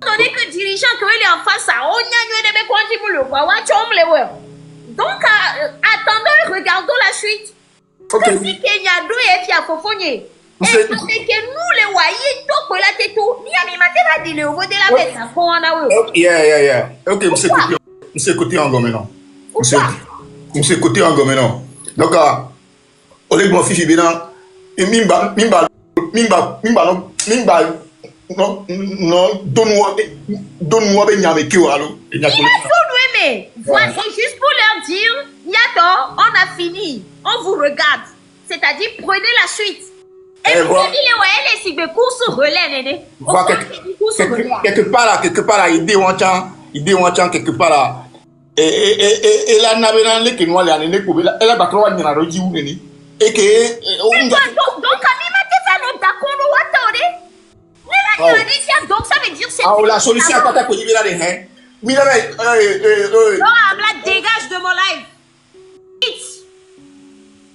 tandis que dirigeant que il est en face, on y a des mecs qui boulot, donc, attendons et regardons la suite. Okay. Si Kenya do et puis à Fofonye. Et parce que nous les voyons, donc là t'es tout. Ni à mi matin va dire au de la bête, ça qu'on a eu. Yeah. Ok, monsieur côté en goménon. Monsieur côté en goménon. Donc, on est bon fiche bien. Et mimba, non, donne-moi ben yame qui ou alors. Il a tout mais voilà, juste pour leur dire, Yato, on a fini, on vous regarde. C'est-à-dire, prenez la suite. Et vous avez les si de course relais, Néné. Quelque part là, idée ou un quelque part là. Et là, n'a pas les qui nous allons aller pour elle a battu un numéro de ou Néné. Et que. Donc, à mi matin, ça nous d'accord, donc ça veut dire c'est la solution à quoi tu peux dire hein. Non, Amla dégage de mon live. Vite.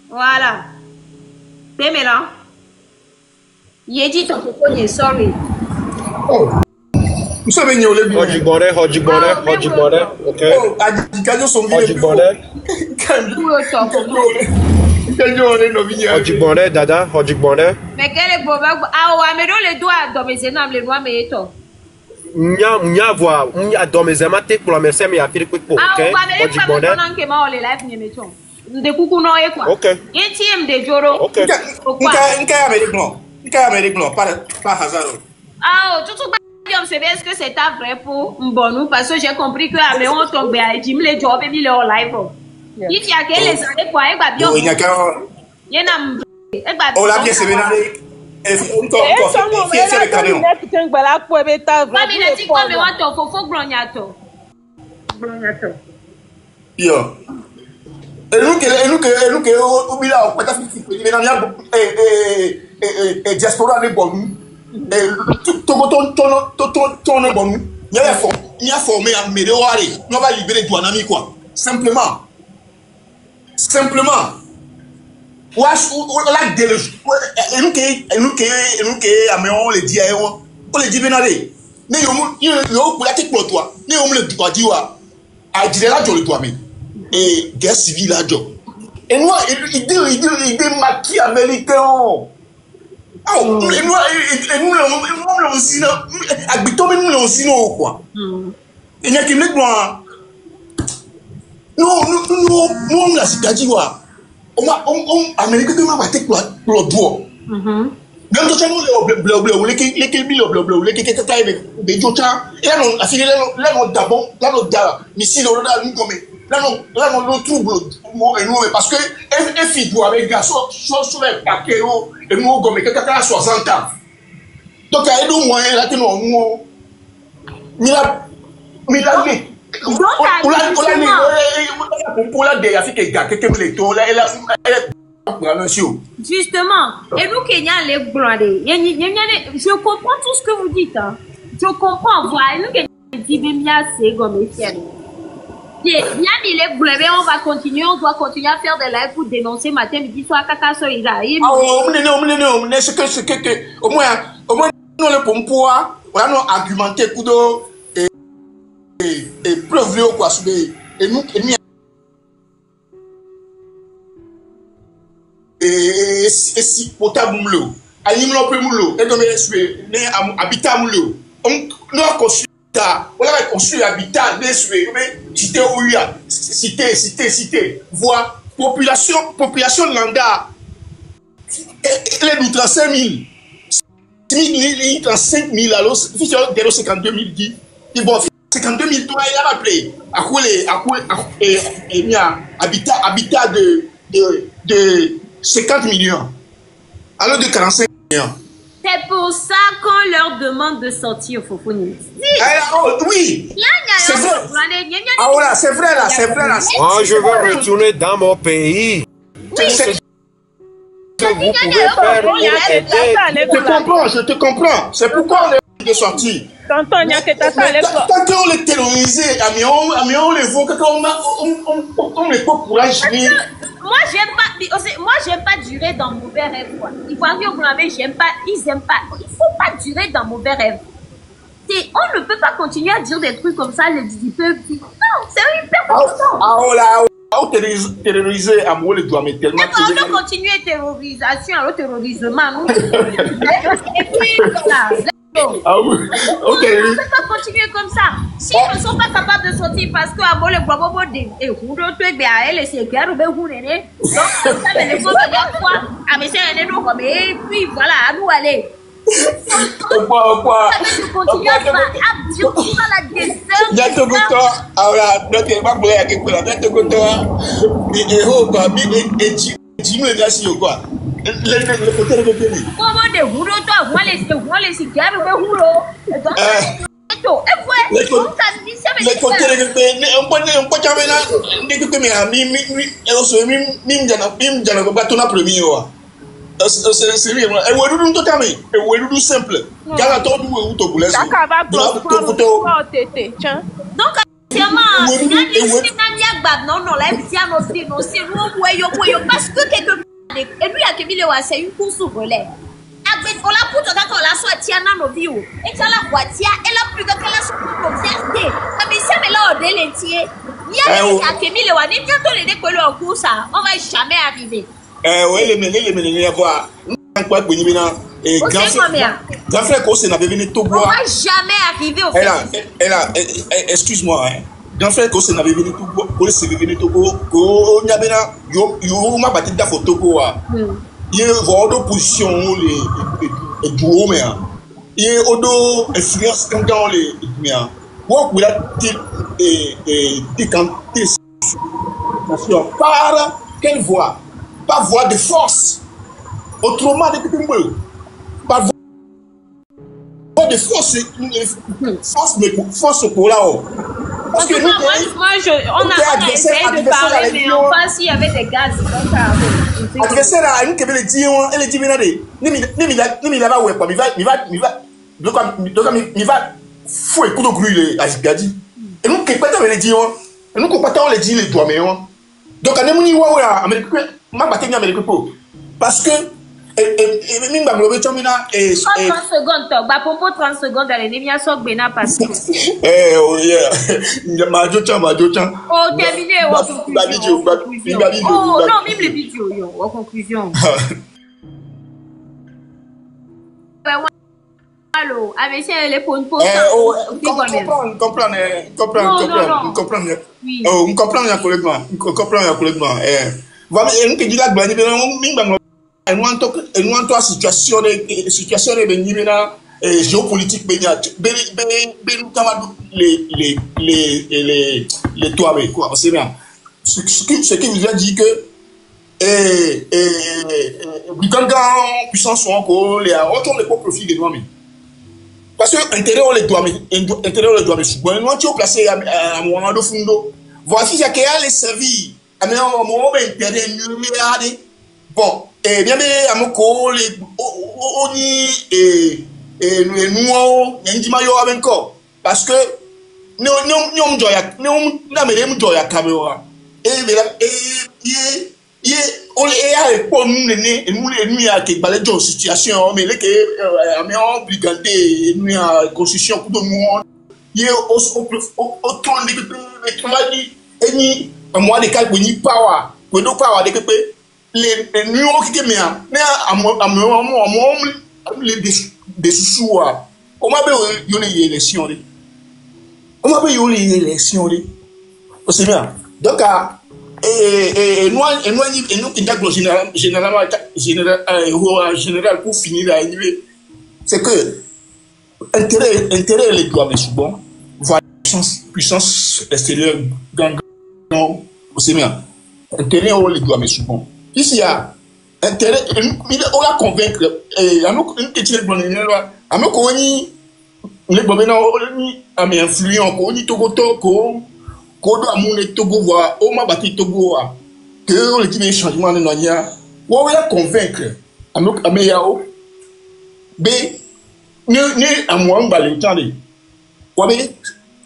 Voilà. Pemela. Il dit ton téléphone, sorry. Vous savez n'y aller bien. Hojibore, OK. Adikajo son vie. Hojibore, dada, Hojibore. Mais quel est problème? Ah ouais, mais dans les doigts dans mes énormes les doigts mais éto. Nya voix, nya dans mes amate pour la merci mais a fait quick pour OK. Hojibore. Non que ma les live ni meton. De coucou non et quoi. OK. ATM de Joro. OK. Nika Amérique non, pas hasard. Ah, tout est-ce que c'est ta vrai pour Mbonou parce que j'ai compris que à on tombe à Jim les jobs et les live. Il y a quel les années quoi et bah bien. Il y a qu'un. Il y en a. Oh la pièce est vénérée. Et encore c'est le canon. Il a dit quoi mais on faut glognato. Yo. Et nous que obila au pata fifi mais na et diaspora ne bon. Et ton bon. Il y a formé à Médéoari. On va libérer Douanami quoi. Simplement. Wesh, la déloge. Et nous que on le dit à on le dit bien aller. Mais yo pour la tête pour toi. Mais on le doit dire à dire là je le dois mais et guerre civile là jo. Et nous il dit maquis américain. Ah, nous aussi là, habitons mais nous aussi non quoi. Il y a qui me doit. Nous la c'est-à-dire quoi. On Amérique de ma tête pour le doigt. Même quand on le bleu les qui taille de jocha et là on a fini là on d'abord là on da missile là nous comme là on trouble et nous parce que un fille doit avec garçon sur le papier et nous comme quelqu'un à 60 ans. Donc il y a des moyens là que nous Justement, et nous Kenya les blindés. Je comprends tout ce que vous dites. Hein. Je comprends. Voilà, nous Kenya dit bien c'est comme ça. Bien, il est blindé. On va continuer. On doit continuer à faire des lives pour dénoncer matin, midi, soir, caca, soir, il arrive. Ah, c'est que au moins nous le pompoir, on a argumenté kudo et preuve quoi et nous et si potable animal pemulo et comme essuie né habitat mulo on doit construire on va construire habitat d'essuie mais cité voix population landa elle nous 35 000 5 000 alors si tu as 52 000 dit et bon 52 000 toi il a rappelé à quoi habitat de 50 millions alors de 45 millions. C'est pour ça qu'on leur demande de sortir au Fofoni. Oui, c'est vrai. Ah voilà, c'est vrai là, c'est vrai là. Moi, je veux retourner dans mon pays. Oui, c'est que vous pouvez faire pour aider. Je te comprends. C'est pourquoi on est de sortir. Tant qu'on les terrorisait, on les voit, on les peut courage. Moi, j'aime pas durer dans mauvais rêve. Il faut arriver au Goulamé, j'aime pas, ils aiment pas. Il faut pas durer dans mauvais rêve. On ne peut pas continuer à dire des trucs comme ça, les peuple. Non, c'est hyper important. Terroriser à moi, les doigts, mais tellement. On doit continuer terrorisation, alors terrorisement. Et puis, voilà. Ah oui, ok. On ne peut pas continuer comme ça. Si ils ne sont pas capables de sortir parce que à le bobo et elle c'est guerre ou donc ça les faut dire quoi ah mais c'est un énorme comme et puis voilà à nous aller. Pourquoi continuer à la descente. Il y a tout le temps alors notre pas pour la quelque chose tout le temps et quoi et dis-moi là si quoi le côté de pays comment de rouleau toi moi les cigares de rouleau et les côtés de pays on peut jamais là dès que mais mi et aussi mi jana ko batona premier wa c'est bien et ouais nous tout tamé et ouais nous simple jana to du ou to boulez donc parce que quelque et lui a Kemile c'est une course au relais. On la poutre quand on la soit tiana no viu. Et ça la voiture elle a plus que la soupe comme fierté. Mais ça mais là au délentier. Il y a Kemile wa ni bientôt les décoller en course on va jamais arriver. Ouais les voir. Quoi bonibina et grand frère qu'on n'avait venu Togo. On va jamais arriver au elle a excuse-moi hein. Grand frère qu'on n'avait venu Togo, qu'on s'est venu Togo, qu'on y avait yo ma battu da photo quoi. Il voit d'autres positions les duo mais il odo influence quand les mais quoi pour la et quand par quelle voix? Pas voix de force. Autrement pas voix de force force pour là-haut. Parce que moi, on a essayé de parler, mais en face, il y avait des gaz. Adversaire à une kebele dit elle dit bien des ni là ouais quoi il va faut écouter le bruit à Gadi et nous qui pas les dit et nous compatons les dit les doigts mais donc on est muni ouais américain ma battre ni américain parce que et même ba globe chomina et 30 secondes ba pompo 30 secondes dans l'ennemi a sok bena parce que oh yeah majo chan oh terminé en conclusion oh non même les vidéos en conclusion allô avec les pompo comprendre oh on comprend ya collèguement voilà et que dit la glani ben mingba et nous en toi situation de benimena géopolitique benya ben les toits mais quoi c'est bien ce qui vous a dit que quand puissance sont encore les autres les pas profit de nous parce que intérieur les doigts mais bon nous tu placé à moment de fundo voici ça qui a les servir à mais au moment intérieur numéraire bon et bien à mon col oni et nous ndima yo abenko parce que nous joya nous na me joya caméra et on est pour nous les nuits à qui balai de situation mais les que mais on brigandé nous à constitution pour tout le monde il au temps de et ni moi de calculer power pour nous power de les numéros qui mais les des sous on m'a eu les élections c'est bien donc nous qui d'accord général pour finir à c'est que intérêt les doigts mais souvent puissance extérieure gang c'est bien intérêt les doigts mais souvent ici il y a intérêt on va convaincre une petite bonne à me connaître les bonnes à mes influents qu'on y togoto qu'on doit monter Togo voir au ma bâti Togo que le petit changement de noia on va convaincre à nous à meilleur b ne à moi on va l'entendre on va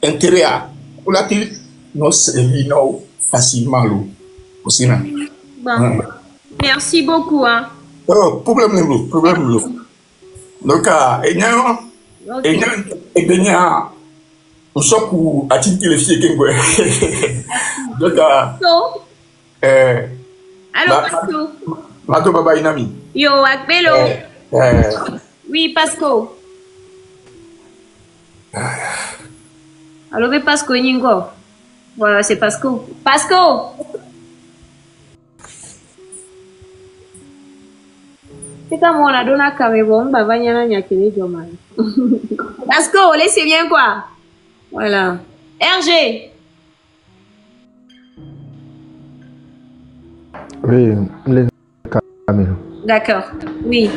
intérêt à on l'a dit non c'est non facilement l'eau aussi là bon merci beaucoup hein problème l'eau donc et bien on sort pour attirer les filles qui donc allô Pasco Mato baba inami yo akbelo oui Pasco allô be Pasco Ningo voilà c'est Pasco c'est comme on a donné à Cameroun baba nyana nyakene jomai Pasco laissez bien quoi. Voilà. RG. Oui, les caméras. D'accord. Oui.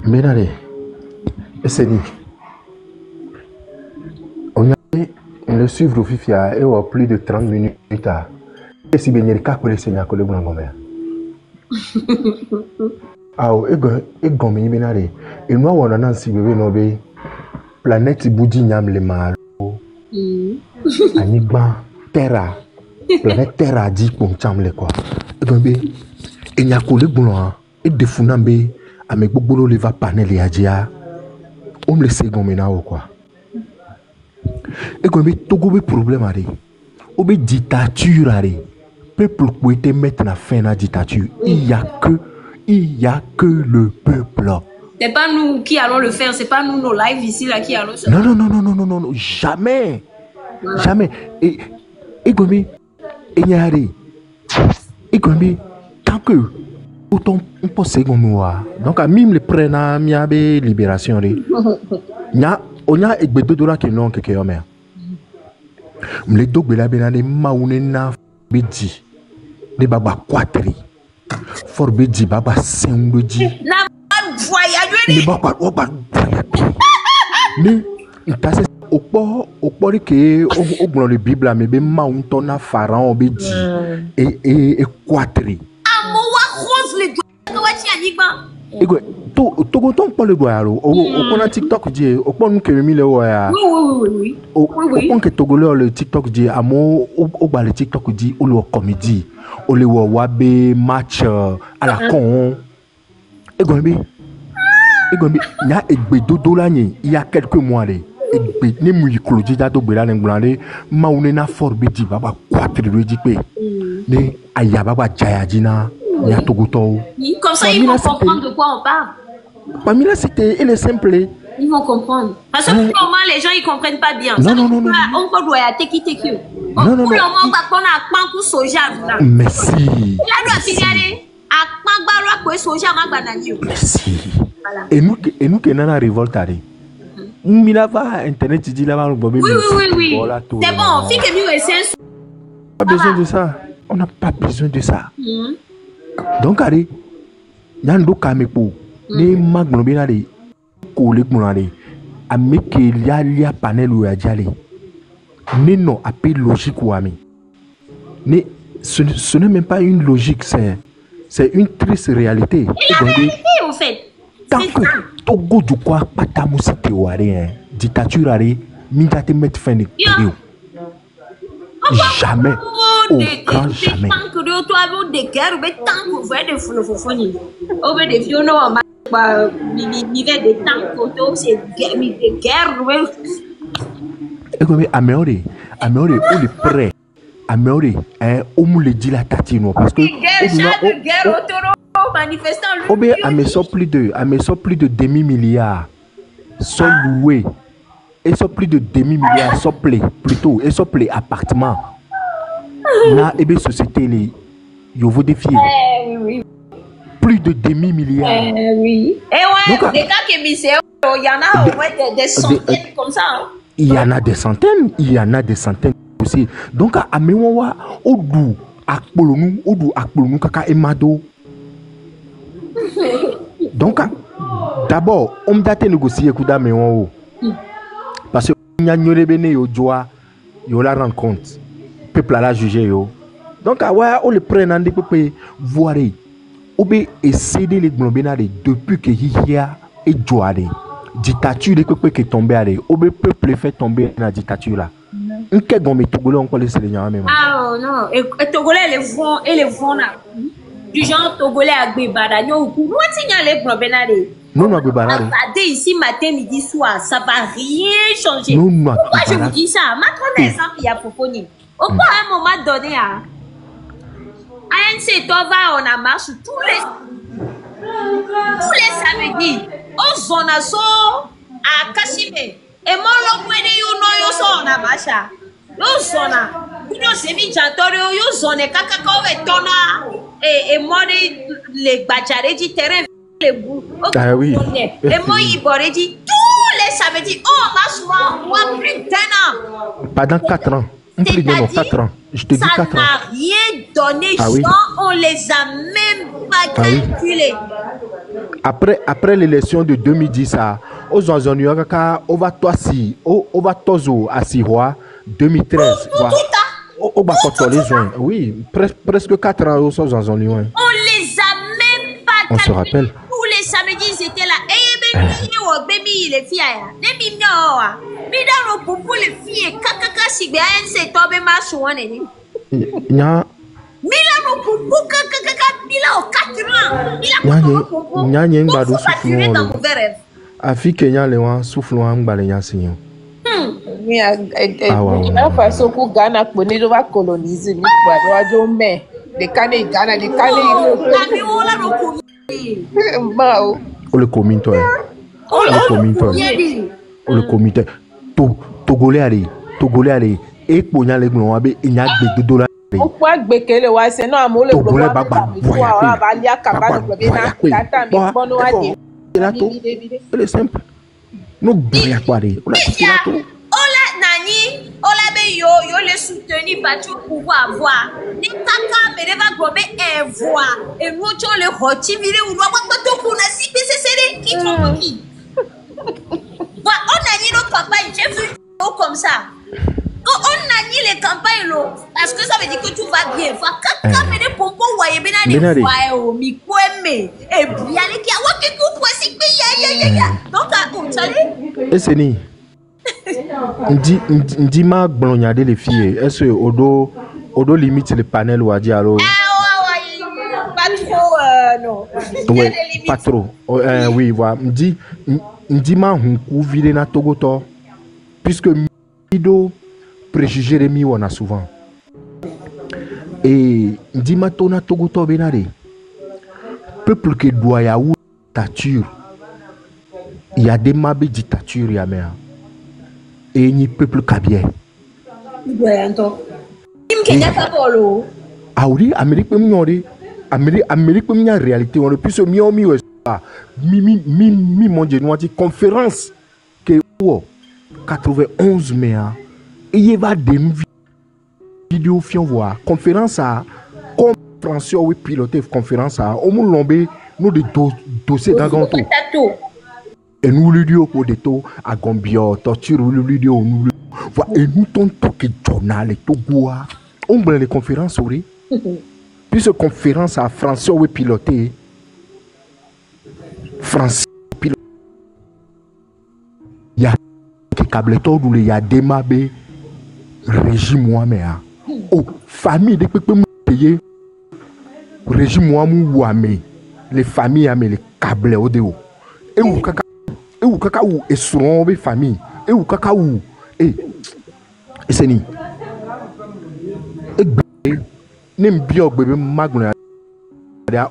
Mais allez, c'est dit. On a le suivre au FIFIA et au plus de 30 minutes plus tard. Et si bien il y a quelques seigneurs que le bon gomme. Ah, et gomme il bien allé. Et nous on a un si bébé nobé. Planète Boudi Nyam le malo. Anigba Terra. Planète Terra dit pour chamle quoi. Et donc il y a collé boulon et de funambe avec beaucoup de va panel et adia. On me laisse gomena ou quoi. Et comme Togo be problème ari. Obe dictature ari. Peuple qui était mettre la fin à la dictature. Il y a que le peuple. C'est pas nous qui allons le faire, c'est pas nous nos lives ici là qui allons le faire. Non, jamais. Voilà. Jamais. Et Gomi, et Gomi, tant que autant on peut se gommer. Donc à mime le prena miabe libération ri. On a $2 qui non que homme. Le dog bela benane maune na bedi. De baba 4. For bedi baba 5 bedi. Mais il passe au port que au blanc de Bible mais ben maunton a pharaon obédi et quatri. Rose les doigts. Togo ton pas le doigt au a TikTok dit au point que mi le wa. Oui. Au point que Togo le TikTok dit amo au bas le TikTok dit ou le comédie ou le wabe match à la con. Et Gombi, il y a il y a quelques mois, il y a des clôtures d'ado bela n'englandais, maunena forbedi baba 4 redipé, ne ayababa jayadina, il y a togoto. Comme ça, ils vont comprendre de quoi on parle. Pamela, c'était, il est simple. Ils vont comprendre. Parce que pour le moment, les gens, ils comprennent pas bien. Non. On doit y teki. Pour le moment, on va prendre un pan pour soja. Merci. Là, doit signaler. Merci. Voilà. Et nous qui n'en révolte à Internet dit là-bas. Oui. C'est bon, fille que pas besoin de ça. On n'a pas besoin de ça. Donc, allez, il y a un dos camépo. Les magnobinari, collègues monari, à qu'il y a panel ou à dialer. Non, à paix logique ou ami. Mais ce n'est même pas une logique, c'est une triste réalité. Et la réalité, en fait. Tant que Togo du quoi, pas ta moussite ou rien, dictature arrêt, minta te mettre fin de vidéo. Jamais. Aucun jamais. Tant que de toi, des guerres, mais tant que vous voyez des fous, au des vieux, non, l'hiver des temps, c'est des guerres, et comme amélioré, on est prêt. améoré au moule dit la tatine parce que guerre autour manifestant lui plus de demi-milliard sont loués et sont plus de demi-milliard sont plutôt et sont appartements là et bien société les yo vous défier plus de demi-milliard oui et ouais des cas qui misèrent il y en a au moins des centaines comme ça il y en a des centaines aussi donc à mewa odu akpolonu kaka emado donc d'abord on date négocier kuda mewa parce que nya nyore bene yo joa yo la rendre compte peuple la juger yo donc ouais on le prend en peuple voir obe essayer les globinare depuis que hia et joare dictature de peuple qui est tombé à obe peuple fait tomber dans la dictature là. N'qu'est gomme Togolais on connaît les gens même. Ah non, et Togolais les vont là. Du genre Togolais à Gbebada, nous signale les globinare. Non Gbebada. Ici matin midi soir, ça va rien changer. Pourquoi je vous dis ça? Maintenant exemple il y a Fofoni. Au bout à un moment donné ANC Tova on a marche tous les samedis. On zone à Kashime. Et moi, le point yo so na marcha. Yo zona. Yo semi jantorio yo zone kakako vetona. Et moi les bajare du terrain les bouts. Ah oui. Et moi il boré dit tous les samedis on marche moi plus d'un an. Pendant 4 ans. Plus de 4 ans. Je te dis 4 ans. Ça n'a rien donné, on les a même pas calculés. Après l'élection de 2010, aux Anzoniaka, on va tozo à Sirois, 2013. On va les joints. Oui, presque 4 ans aux Anzoniaka. On les a même pas calculés. On se rappelle. Tous les samedis, ils étaient là. Et baby, les filles, les mignons. Mais dans le poupou, les filles, kaka, si bien, c'est tombé marchouane. Nya. Mila no poupou, kaka, mila au 4 ans. Nya ngbado souffle. Afi Kenya le wan souffle wan ngbale nya sinyo. Burkina Faso ku Ghana poni do va coloniser mi kwa wajo me. De kane Ghana, de kane Mbao. Le comité. Le comité. Togolais allez. Et pour y aller gloire, il y a des $. Pourquoi gbekele wa se no amole Togolais baba boya ba lia kaba no na tata mi bono ade. Elle est simple. Nous boya quoi aller. Ola nani, ola be yo les soutenir pas tout pouvoir voir. Ni kaka me va gobe un voix et nous on le roti vire ou doit pas tout pour na si c'est qui trompe qui. On a dit nos campagnes, j'ai vu comme ça. On a dit les campagnes, parce que ça veut dire que tout va bien. Quand on des pompons, voyez bien des foyers au micro, et bien les qui a oublié tout pour s'y payer. Donc, on s'allait. Et c'est ni. Ndi ma blonade les filles. Est-ce que Odo limite le panel ou a dit alors? Pas trop, non. Oui, pas trop. Oui, voilà. Ndi ma hunku vide na Togoto puisque mido préjugé de mi on a souvent et ndi ma tona Togoto benare peuple que doit ya ou dictature il y a des mabé dictature ya mea et ni peuple kabien ah oui Amérique peut m'y réalité on plus mi mon Dieu nous dit conférence que 91 mai et il va des vidéos fion voir conférence à comme François oui piloter conférence à au monde lombé nous de dossiers gaganto et nous lui dit au de tout à Gambia torture lui dit nous voir et nous ton que journal et tout bois on prend les conférences oui puisque conférence à François oui piloter français pilote il y a qui câble tout il y a des mabé régime moi mais oh famille de peuple payer régime moi mais les familles mais les câbles au dehors et ou cacao et son famille et ou cacao et c'est ni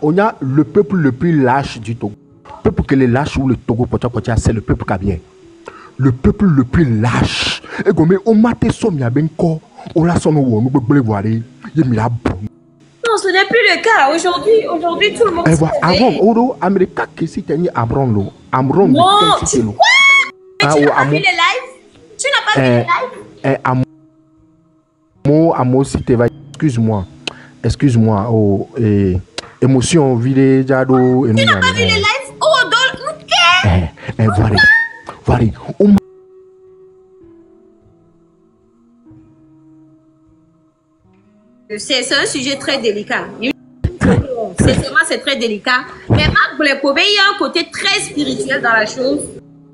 On a le peuple le plus lâche du Togo. Le peuple que les lâches ou le Togo, c'est le peuple kabien. Le peuple le plus lâche. Et comme on m'a été sommé à Benko, on l'a sonné où on peut voir. Non, ce n'est plus le cas. Aujourd'hui, tout le monde. Avant, Oro, Américain, qui s'est tenu à Bronlo. Amron, non, tu quoi? Mais tu n'as pas vu les lives? Tu n'as pas vu les lives? Amo, si tu vas, excuse-moi, oh, émotion, vidéo, jado. Tu n'as pas vu les lives? Oh, voilà. C'est un sujet très délicat. C'est très délicat. Mais Marc Blekobé, il y a un côté très spirituel dans la chose.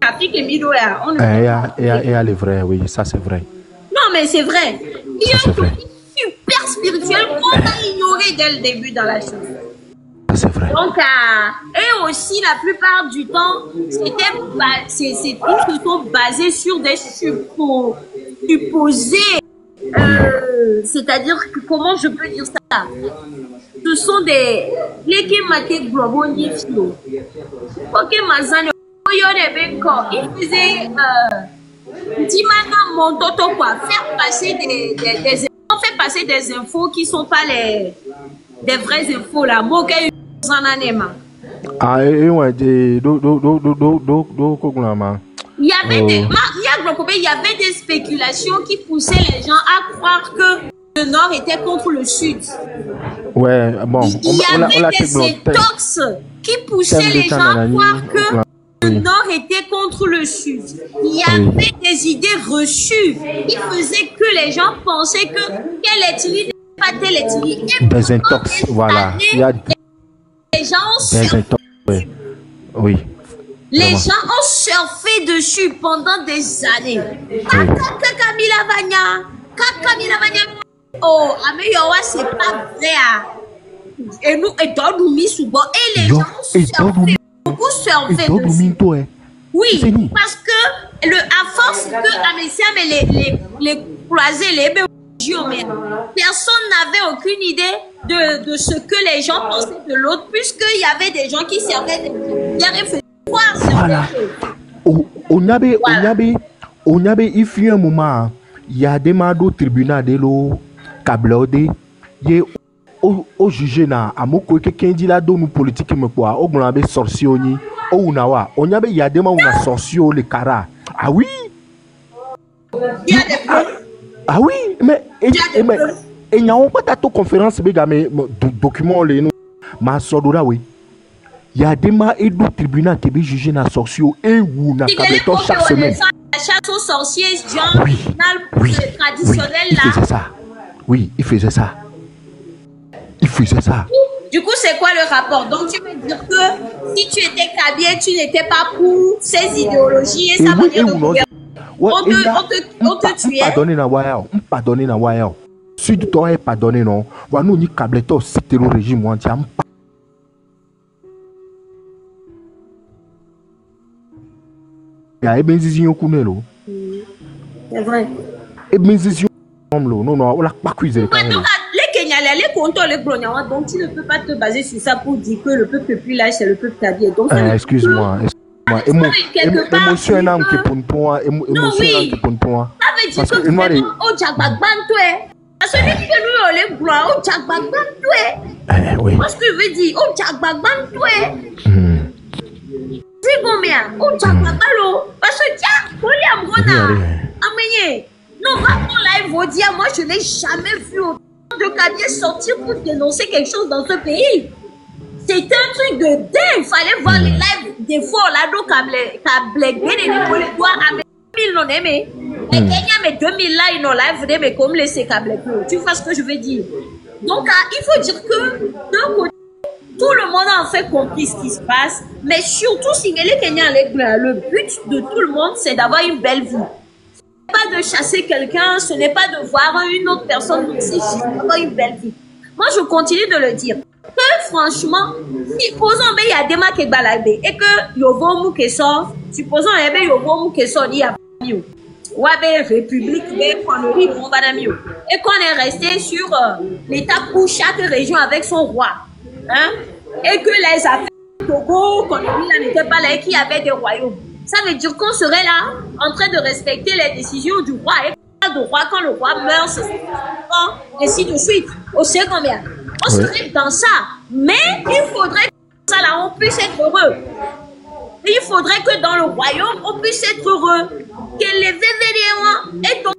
Afrique et Mido, elle est vraie, oui, ça c'est vrai. Non, mais c'est vrai. Il y a un côté super spirituel qu'on a ignoré dès le début dans la chose. C'est vrai. Donc, et aussi, la plupart du temps, ces trucs sont basés sur des supposés. C'est-à-dire que, comment je peux dire ça? Ce sont des... Les qui m'attaquent Globoni Filo. Ok, Mazano, il faisait... Dimana Montoto, quoi. Faire passer on fait passer des infos qui ne sont pas des vraies infos, là. Ah, et ouais, il y avait des spéculations qui poussaient les gens à croire que le Nord était contre le Sud. Ouais, bon. Il y avait des intox qui poussaient les gens à croire que le Nord était contre le Sud. Il y avait des idées reçues qui faisaient que les gens pensaient que quelle éthilie n'est pas telle éthilie. Des intox, voilà. Les gens ont surfé. Oui. Les gens ont surfé dessus pendant des années. Kakamila Vanya. Oh, Ameyowa, c'est pas vrai. Et nous, et les gens ont surfé. Beaucoup surfé dessus. Oui, parce que à force que Amessiam et les croisés, les personne n'avait aucune idée de ce que les gens pensaient de l'autre, puisqu'il y avait des gens qui servaient de voilà. On y avait, il fut un moment, il y a des mado tribunal de l'eau, câble, il au jugé na, à mon côté, quelqu'un dit là, nous politique, me quoi, au bon avait sorcier, on y avait, il y a des moments où on a sorcier, les caras. Ah oui? Ah oui, mais il n'y a pas de conférence, mais document, les nous, ma sordura, oui. Il y a des gens et d'autres tribunaux qui sont jugés dans les sorciers et où on a chaque semaine. La chasse aux sorciers, genre, traditionnel là. Il faisait ça. Oui, il faisait ça. Du coup, c'est quoi le rapport? Donc, tu veux dire que si tu étais Kabien, tu n'étais pas pour ces idéologies et sa manière de gouverner. On te tuait. Pardonner na waya. Si tu t'aurais pardonné, non. Voilà, nous, ni Kableto, c'était le régime, on tient. C'est vrai. Non, on l'a pas cuisé. Les Kenyans, les compteurs, les Glognawa, donc tu ne peux pas te baser sur ça pour dire que le peuple plus lâche, c'est le peuple kabien. Excuse-moi. Émotion est un qui pour toi. Non, oui. Ça veut dire que vraiment, au Djagbagbantoué. Celui qui nous les blancs, au Djagbagbantoué. Oui. Parce que je veux dire, au Djagbagbantoué. C'est combien? Au Djagbagbalo. Parce que tiens, on est à Brona. Amenye. Non, vraiment là, il faut dire, moi je n'ai jamais vu autant de Kabyens sortir pour dénoncer quelque chose dans ce pays. C'était un truc de dingue. Il fallait voir les lives des fois là, donc à Blackberry, les doigts à 2000 non aimé. Les Kenyans, mais 2000 là, ils n'ont live, mais comme laisser câble. Tu vois ce que je veux dire? Donc, il faut dire que d'un côté, tout le monde a en fait compris ce qui se passe, mais surtout, si les Kenyans, le but de tout le monde, c'est d'avoir une belle vie. Pas de chasser quelqu'un, ce n'est pas de voir une autre personne, c'est juste d'avoir une belle vie. Moi, je continue de le dire. Que franchement, supposons qu'il y a des gens qui sont et que Yovo Mou qui sort, supposons qu'il y a Yovo Mou qui sort, il y a Ouabe République, et qu'on est resté sur l'État pour chaque région avec son roi. Hein? Et que les affaires du Togo, Connery, n'étaient pas là et qu'il y avait des royaumes. Ça veut dire qu'on serait là en train de respecter les décisions du roi. Et pas de roi, quand le roi meurt, c'est ainsi de suite. On sait combien. On serait dans ça. Mais il faudrait que ça là, on puisse être heureux. Et il faudrait que dans le royaume, on puisse être heureux. Que les vévéréens et ton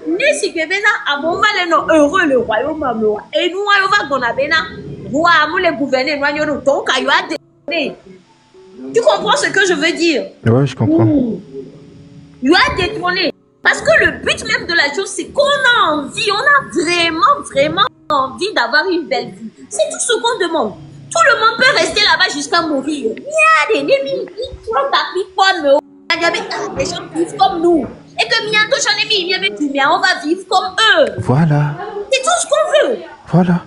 ne si que bena à mon mal heureux le royaume amour. Et nous on va qu'on a bena roi amour les gouverneurs nous nous donc à y détourné. Tu comprends ce que je veux dire? Ouais, je comprends. Tu as détourné. Parce que le but même de la chose, c'est qu'on a envie, on a vraiment envie d'avoir une belle vie. C'est tout ce qu'on demande. Tout le monde peut rester là-bas jusqu'à mourir. Il y a des ennemis qui font des gens vivent comme nous. Et que bientôt, j'en ai mis, mais on va vivre comme eux. Voilà. C'est tout ce qu'on veut. Voilà.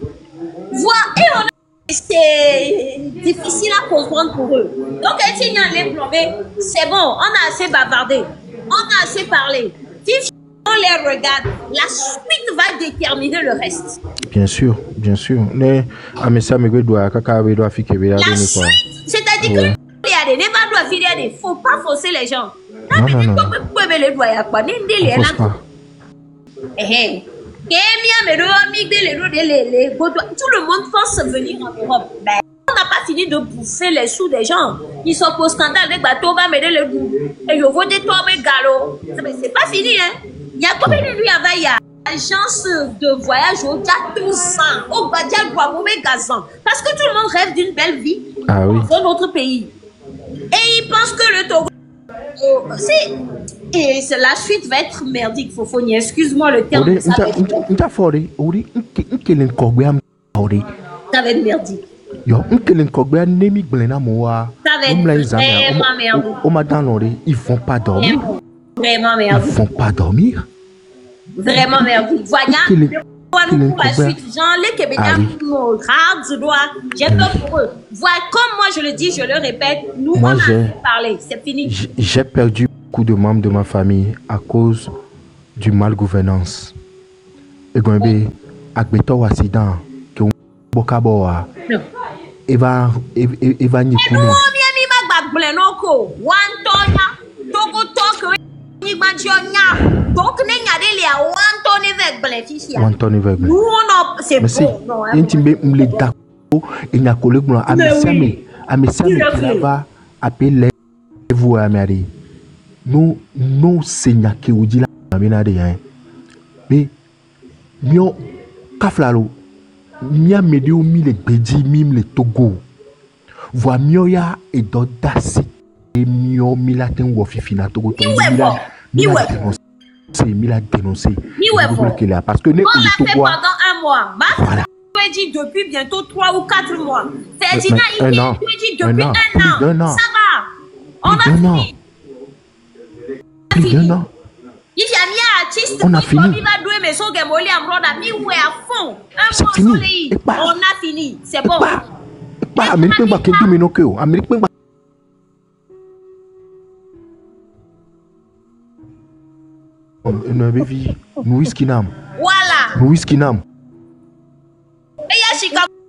Et c'est difficile à comprendre pour eux. Donc, quand ils ont les plombés, c'est bon, on a assez bavardé. On a assez parlé. Si on les regarde, la suite va déterminer le reste. Bien sûr, bien sûr. Mais la suite, c'est-à-dire que il ne faut pas forcer les gens. Non. Tout le monde pense venir en Europe. Ben, on n'a pas fini de bouffer les sous des gens. Ils sont au scandale de bateau, va m'aider le goût. Et je veux des tombes galop. C'est pas fini, hein. Il y a combien de lui avant, il y a agence de voyage au Gazan, au Badial Gazan. Parce que tout le monde rêve d'une belle vie dans notre pays. Et ils pensent que le Togo. Et la suite va être merdique, Fofoni. Excuse-moi le terme. Ça va être merdique. Yo, nemi blena moa. Ils font pas dormir. Vraiment merdique. Ils font pas dormir. Vraiment merdique. Voilà. Pour la suite, genre, les Québécois nous regardent du doigt. J'ai peur pour eux. Voilà, comme moi je le dis, je le répète, nous on a parlé, c'est fini. J'ai perdu beaucoup de membres de ma famille à cause du mal gouvernance. Et quand on accident, que bokaboa, Eva ni nous mi magba blenoko, wantoya, togo toko, ni manjonya. Donc, nous, c'est bon. C'est Mila dénoncé. Parce que on l'a fait pendant un mois. Voilà. Tu dit depuis bientôt 3 ou 4 mois. Ferdinand, il dit depuis un an. Ça va. On a fini. Plus d'un an. Il y a mis un artiste. On a fini. C'est fini. On a fini. C'est bon. Voilà.